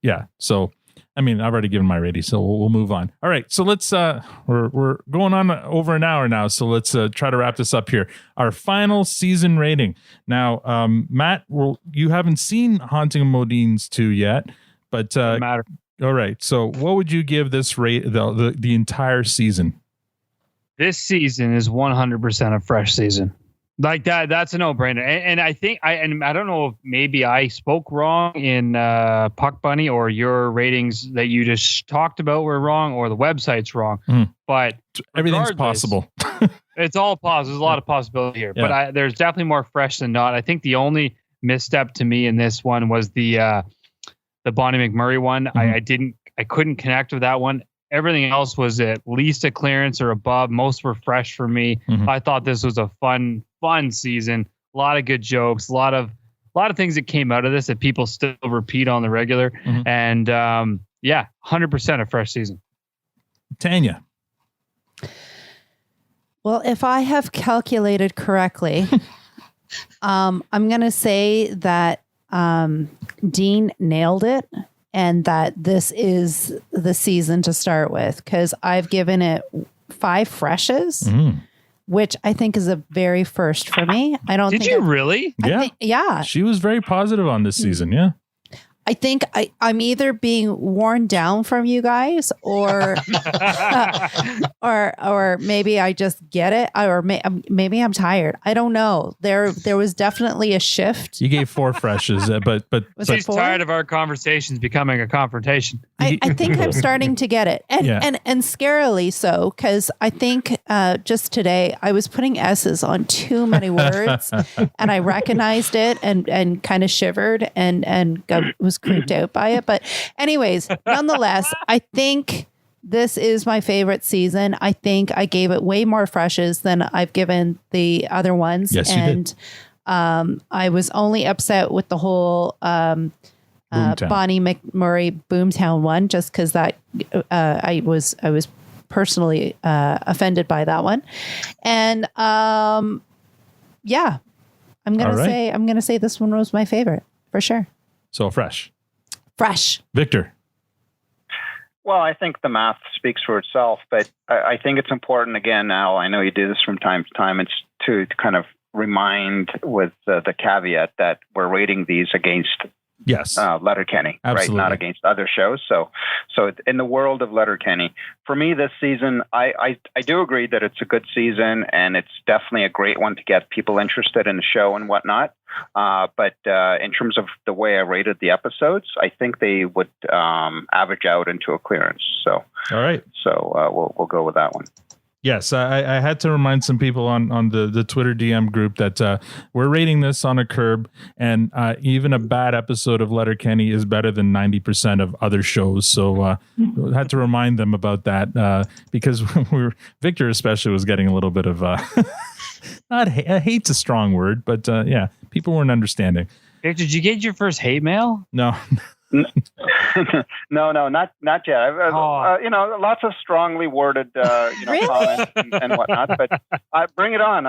yeah. So. I mean, I've already given my rating, so we'll move on. All right, so let's we're going on over an hour now, so let's try to wrap this up here. Our final season rating. Now, Matt, you haven't seen Haunting of Modean's 2 yet, but doesn't matter. All right, so what would you give this rate the entire season? This season is 100% a fresh season. Like that's a no-brainer. And I think I don't know if maybe I spoke wrong in Puck Bunny, or your ratings that you just talked about were wrong, or the website's wrong. But everything's possible. It's all possible. There's a lot of possibility here. Yeah. But there's definitely more fresh than not. I think the only misstep to me in this one was the Bonny McMurray one. I couldn't connect with that one. Everything else was at least a clearance or above. Most were fresh for me. I thought this was a fun season. A lot of good jokes. A lot of things that came out of this that people still repeat on the regular. And yeah, 100% a fresh season. Tanya. Well, if I have calculated correctly, I'm going to say that Dean nailed it. And that this is the season to start with, because I've given it 5 freshes, which I think is a very first for me. I don't. Did think you really? Yeah. Yeah. She was very positive on this season. Yeah. I think I'm either being worn down from you guys, or or maybe I just get it, or maybe I'm tired. I don't know. There was definitely a shift. You gave 4 freshes, but She's tired of our conversations becoming a confrontation. I think I'm starting to get it, and scarily so, because I think just today I was putting S's on too many words, and I recognized it and kind of shivered and was creeped out by it. But anyways, nonetheless, I think this is my favorite season. I think I gave it way more freshes than I've given the other ones. Yes, you did. I was only upset with the whole Bonny McMurray Boomtown one, just because that I was personally offended by that one. And I'm gonna say this one was my favorite for sure. So fresh. Victor. Well, I think the math speaks for itself, but I think it's important, again, Al, I know you do this from time to time, it's to kind of remind with the caveat that we're rating these against Letterkenny, right? Not against other shows. So in the world of Letterkenny, for me this season, I do agree that it's a good season and it's definitely a great one to get people interested in the show and whatnot. But in terms of the way I rated the episodes, I think they would average out into a clearance. So all right. So we'll go with that one. Yes, I had to remind some people on the Twitter DM group that we're rating this on a curb, and even a bad episode of Letterkenny is better than 90% of other shows. So I had to remind them about that because Victor especially was getting a little bit of hate's a strong word, but people weren't understanding. Victor, did you get your first hate mail? No. No, not yet. Lots of strongly worded, comments and whatnot. But bring it on.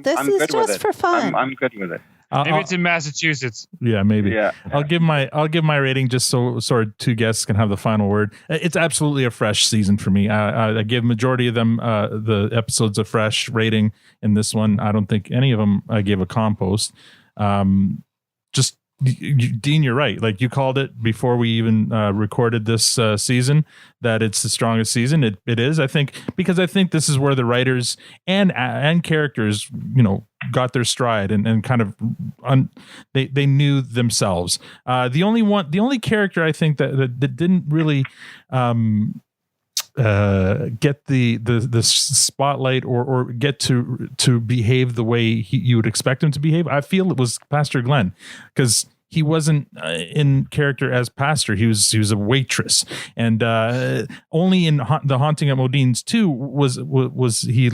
This is just for fun. I'm good with it. Maybe it's in Massachusetts. Yeah, maybe. Yeah. I'll give my rating just so sort of 2 guests can have the final word. It's absolutely a fresh season for me. I give majority of them the episodes a fresh rating. In this one, I don't think any of them I gave a compost. Dean, you're right. Like you called it before we even recorded this season that it's the strongest season. It is, I think, because I think this is where the writers and characters, got their stride and kind of they knew themselves. The only character I think that didn't really get the spotlight or get to behave the way you would expect him to behave, I feel it was Pastor Glenn, because he wasn't in character as pastor. He was a waitress, and only in the Haunting at Modean's 2 was he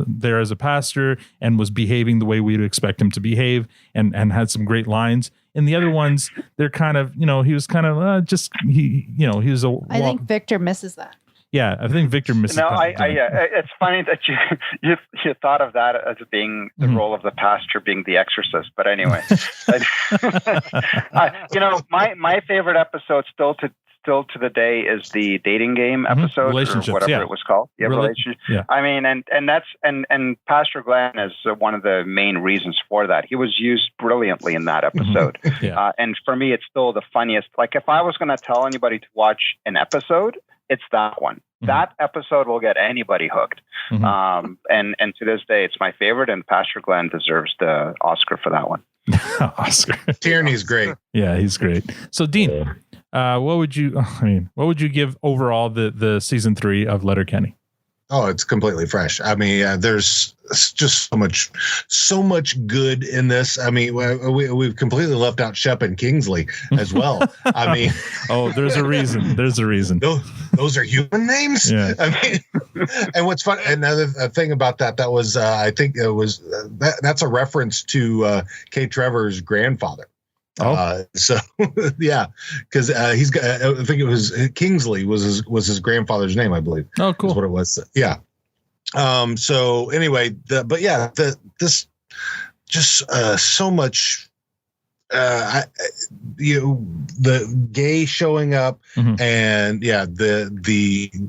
there as a pastor and was behaving the way we would expect him to behave, and had some great lines. In the other ones, they're kind of he was kind of he was a. I think Victor misses that. Yeah, I think Victor misses. No, it's funny that you thought of that as being the role of the pastor being the exorcist. But anyway, my favorite episode still to the day is the dating game episode, or whatever it was called. Yeah, relationship. Yeah. I mean, and Pastor Glenn is one of the main reasons for that. He was used brilliantly in that episode. And for me, it's still the funniest. Like if I was going to tell anybody to watch an episode, it's that one. That episode will get anybody hooked. And to this day, it's my favorite, and Pastor Glenn deserves the Oscar for that one. Oscar. Tierney's great. Yeah, he's great. So Dean, what would you give overall the season 3 of Letterkenny? Oh, it's completely fresh. I mean, there's just so much good in this. I mean, we've completely left out Shep and Kingsley as well. I mean, there's a reason. Those are human names. Yeah. I mean, and what's fun, another thing about that was, I think it was that's a reference to Kay Trevor's grandfather. So yeah, because he's got, I think it was Kingsley was his grandfather's name, I believe. Oh, cool. Is what it was. Yeah. So anyway, this just so much. The gay showing up, and the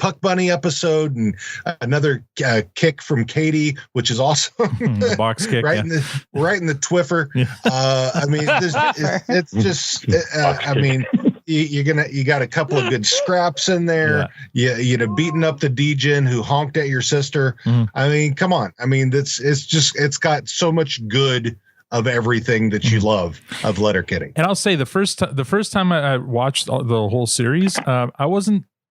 Puck Bunny episode, and another kick from Katie, which is awesome. The box kick, right in the Twiffer. I mean, it's just. I mean, you got a couple of good scraps in there. You beating up the D-Gen who honked at your sister. I mean, come on. I mean, it's got so much good of everything that you love of Letterkenny. And I'll say the first time I watched the whole series,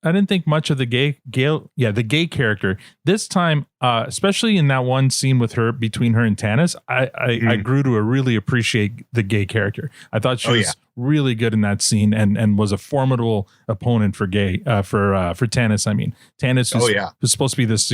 I didn't think much of the gay character. This time, especially in that one scene between her and Tanis, I grew to really appreciate the gay character. I thought she was really good in that scene and was a formidable opponent for Tanis. I mean, Tanis was supposed to be this,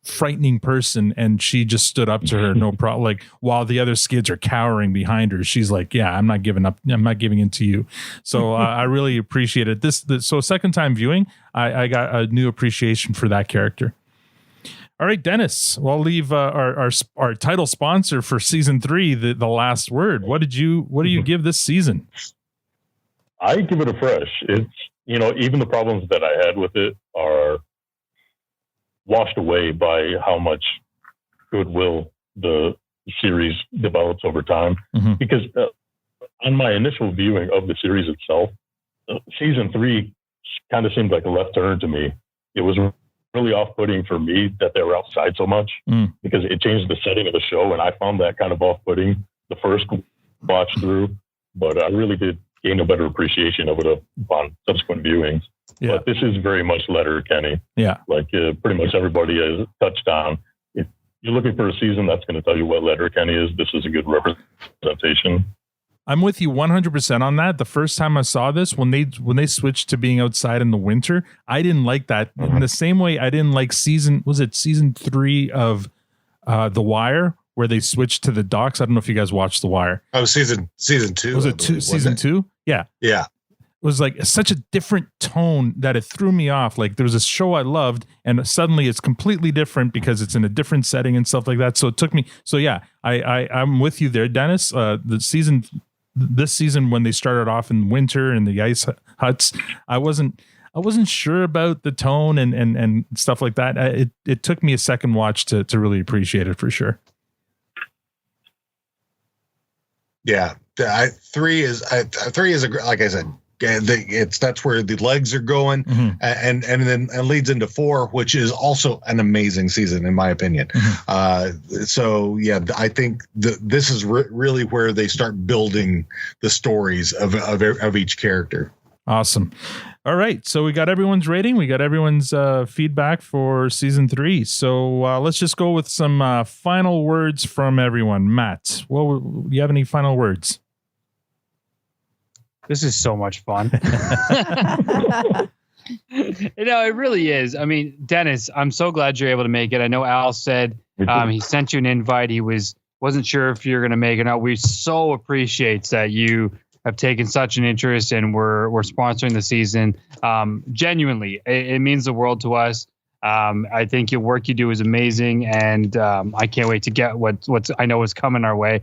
frightening person, and she just stood up to her, no problem. Like, while the other skids are cowering behind her, she's like, "Yeah, I'm not giving up. I'm not giving in to you." So I really appreciated this. So second time viewing, I got a new appreciation for that character. All right, Dennis, we'll leave our title sponsor for season 3 the last word. What do you give this season? I give it a fresh. It's even the problems that I had with it are washed away by how much goodwill the series develops over time. Because on my initial viewing of the series itself, season 3 kind of seemed like a left turn to me. It was really off-putting for me that they were outside so much because it changed the setting of the show, and I found that kind of off-putting the first watch through, but I really did gain a better appreciation of it upon subsequent viewings. Yeah. But this is very much Letterkenny. Yeah. Like pretty much everybody has touched on. If you're looking for a season that's going to tell you what Letterkenny is, this is a good representation. I'm with you 100% on that. The first time I saw this, when they switched to being outside in the winter, I didn't like that. In the same way I didn't like season 3 of The Wire, where they switched to the docks. I don't know if you guys watched The Wire. Oh, season 2. Was it season 2? Yeah. Yeah. It was like such a different tone that it threw me off. Like, there was a show I loved, and suddenly it's completely different because it's in a different setting and stuff like that. So it took me. So yeah, I'm with you there, Dennis. This season, when they started off in winter in the ice huts, I wasn't sure about the tone and stuff like that. It took me a second watch to really appreciate it, for sure. Yeah, 3 is like I said. That's where the legs are going, and then it leads into 4, which is also an amazing season in my opinion. So yeah, I think this is really where they start building the stories of each character. Awesome. All right, so we got everyone's rating, we got everyone's feedback for season 3. So let's just go with some final words from everyone. Matt, do you have any final words? This is so much fun. It really is. I mean, Dennis, I'm so glad you're able to make it. I know Al said he sent you an invite. He wasn't sure if you're going to make it or not. We so appreciate that you have taken such an interest, and we're sponsoring the season. Genuinely, it means the world to us. I think your work you do is amazing, and I can't wait to get what's I know is coming our way.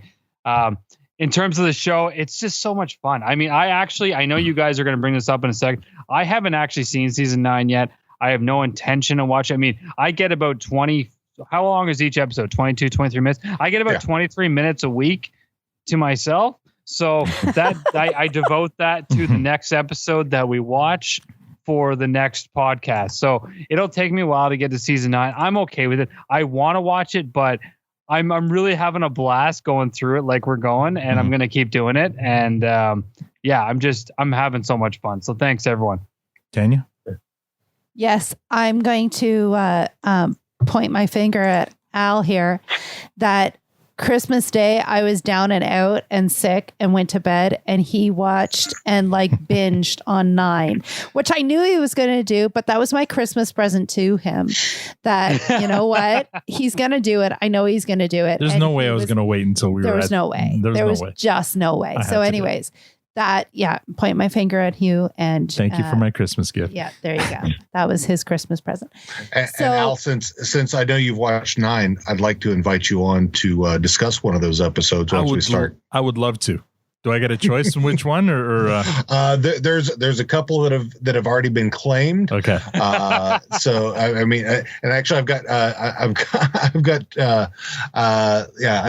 In terms of the show, it's just so much fun. I mean, I know you guys are going to bring this up in a second. I haven't actually seen season 9 yet. I have no intention of watching. I mean, I get about 20. How long is each episode? 22, 23 minutes. I get about 23 minutes a week to myself. So that I devote that to the next episode that we watch for the next podcast. So it'll take me a while to get to season 9. I'm okay with it. I want to watch it, but I'm really having a blast going through it like we're going, and I'm going to keep doing it. And I'm having so much fun. So thanks, everyone. Tanya? Yes, I'm going to point my finger at Al here that Christmas Day, I was down and out and sick and went to bed, and he watched and binged on 9, which I knew he was going to do, but that was my Christmas present to him, that, you know what, he's going to do it. I know he's going to do it. There's no way I was going to wait until we were. There was no way. There was just no way. So anyways, point my finger at you, and thank you for my Christmas gift. Yeah, there you go. That was his Christmas present. And Al, since I know you've watched 9, I'd like to invite you on to discuss one of those episodes once we start. I would love to. Do I get a choice in which one, or there's a couple that have already been claimed. Okay. So I mean, and actually, I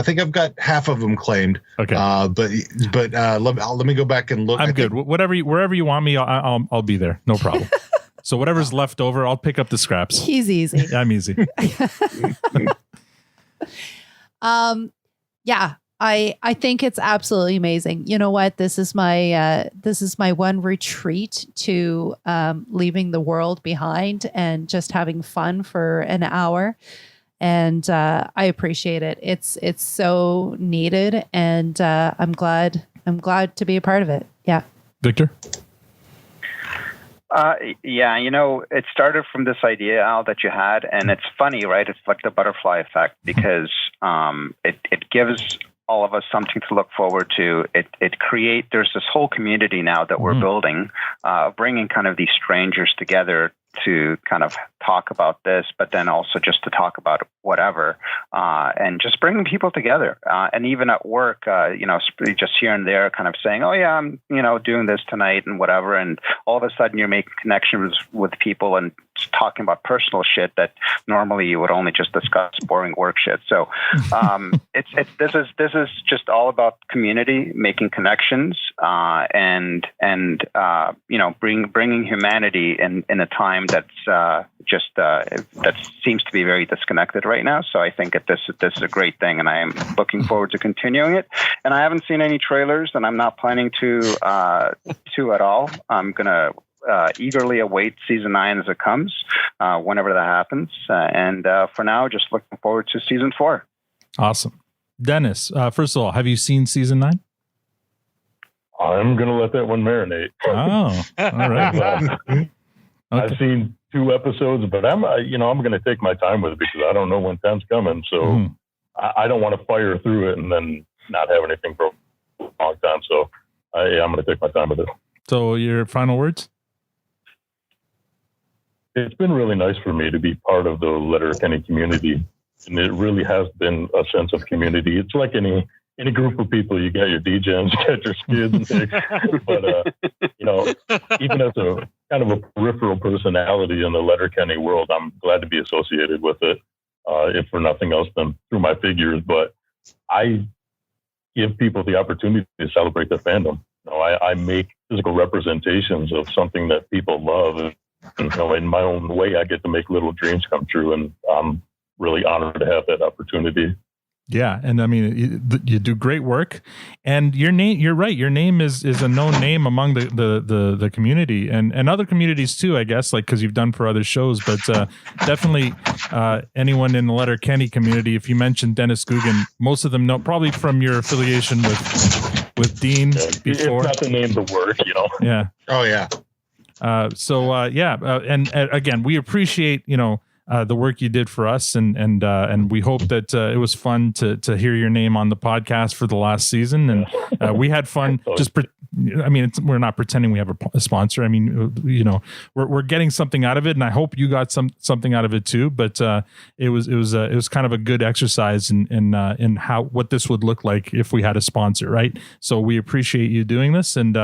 think I've got half of them claimed. Okay. But let me go back and look. I'm good. Wherever you want me, I'll be there. No problem. So whatever's left over, I'll pick up the scraps. He's easy. I'm easy. Yeah. I think it's absolutely amazing. You know what? This is my one retreat to leaving the world behind and just having fun for an hour. And I appreciate it. It's so needed, and I'm glad to be a part of it. Yeah. Victor? Yeah, it started from this idea, Al, that you had, and it's funny, right? It's like the butterfly effect, because it gives all of us something to look forward to. There's this whole community now that we're building, bringing kind of these strangers together to kind of talk about this, but then also just to talk about whatever, and just bringing people together. And even at work, just here and there kind of saying, oh yeah, I'm, doing this tonight and whatever. And all of a sudden you're making connections with people and talking about personal shit that normally you would only just discuss boring work shit. So, this is just all about community, making connections, and bringing humanity in a time that's that seems to be very disconnected right now. So I think that this is a great thing, and I am looking forward to continuing it. And I haven't seen any trailers, and I'm not planning to at all. I'm gonna eagerly await season 9 as it comes, whenever that happens. And for now, just looking forward to season 4. Awesome. Dennis, first of all, have you seen season 9? I'm going to let that one marinate. Oh, all right. Okay. I've seen 2 episodes, but I'm going to take my time with it because I don't know when 10's coming. So I don't want to fire through it and then not have anything for a long time. So I'm going to take my time with it. So your final words? It's been really nice for me to be part of the Letterkenny community, and it really has been a sense of community. It's like any group of people. You got your DJs, you got your skids and things, but even as a kind of a peripheral personality in the Letterkenny world, I'm glad to be associated with it, if for nothing else than through my figures. But I give people the opportunity to celebrate their fandom. I make physical representations of something that people love. And, in my own way, I get to make little dreams come true, and I'm really honored to have that opportunity. Yeah, and I mean, you do great work, and your name. You're right. Your name is a known name among the community and other communities too, I guess, like because you've done for other shows. But definitely, anyone in the Letterkenny community, if you mention Dennis Gugin, most of them know probably from your affiliation with Dean before. It's not the name to work, Yeah. Oh yeah. And again, we appreciate the work you did for us, and we hope that it was fun to hear your name on the podcast for the last season, and we had fun. We're not pretending we have a sponsor. I mean, we're getting something out of it, and I hope you got something out of it too. But it was kind of a good exercise in what this would look like if we had a sponsor, right? So we appreciate you doing this, and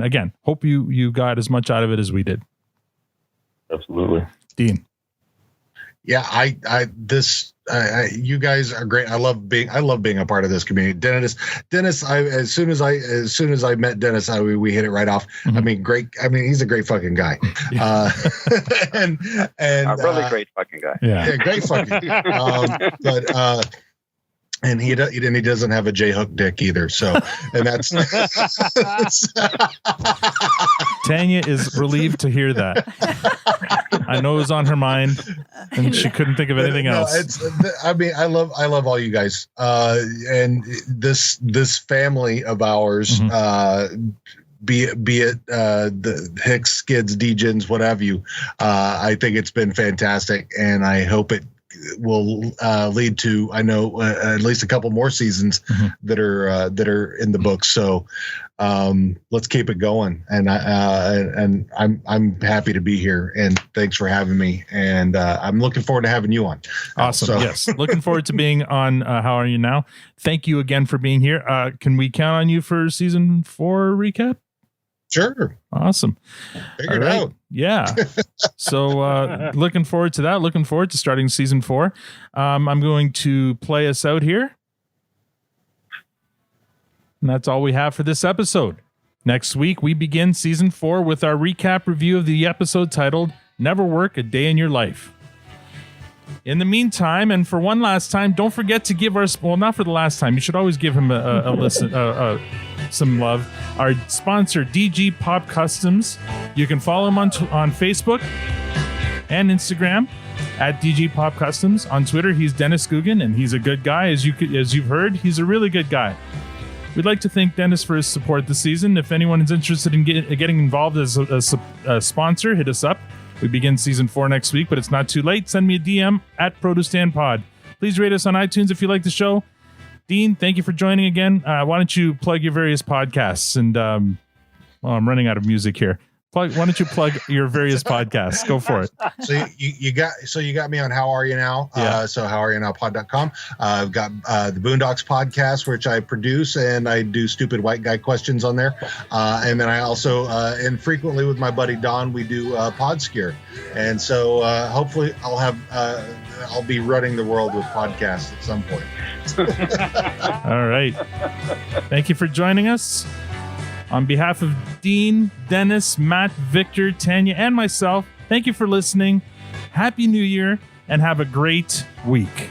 again, hope you got as much out of it as we did. Absolutely, Dean. Yeah, you guys are great. I love being a part of this community. Dennis, as soon as I met Dennis, we hit it right off. Mm-hmm. I mean, great. I mean, he's a great fucking guy. And a really great fucking guy. Yeah, great fucking guy. And he doesn't have a J-hook dick either. So, and that's Tanya is relieved to hear that. I know it was on her mind, and she couldn't think of anything else. I love all you guys, and this family of ours. Mm-hmm. Be it the Hiques, Skids, Degens, what have you. I think it's been fantastic, and I hope it will lead to, I know, at least a couple more seasons that are in the books. So let's keep it going. And I'm happy to be here. And thanks for having me. And I'm looking forward to having you on. Awesome. Yes. Looking forward to being on How Are You Now? Thank you again for being here. Can we count on you for season 4 recap? Sure. Awesome. Figure it out. Yeah. So looking forward to that. Looking forward to starting season 4. I'm going to play us out here. And that's all we have for this episode. Next week, we begin season 4 with our recap review of the episode titled Never Work a Day in Your Life. In the meantime, and for one last time, don't forget to give our, well, not for the last time, you should always give him a listen, some love. Our sponsor, DG Pop Customs. You can follow him on Facebook and Instagram at DG Pop Customs. On Twitter, he's Dennis Gugin, and he's a good guy. As you've heard, he's a really good guy. We'd like to thank Dennis for his support this season. If anyone is interested in getting involved as a sponsor, hit us up. We begin season 4 next week, but it's not too late. Send me a DM at ProduceStandPod. Please rate us on iTunes if you like the show. Dean, thank you for joining again. Why don't you plug your various podcasts? And I'm running out of music here. Why don't you plug your various podcasts? Go for it. So you got me on How Are You Now? Yeah. So howareyounowpod.com. I've got the Boondocks podcast, which I produce, and I do stupid white guy questions on there. And then I also, infrequently with my buddy Don, we do PodScure. And so hopefully I'll be running the world with podcasts at some point. All right. Thank you for joining us. On behalf of Dean, Dennis, Matt, Victor, Tanya, and myself, thank you for listening. Happy New Year, and have a great week.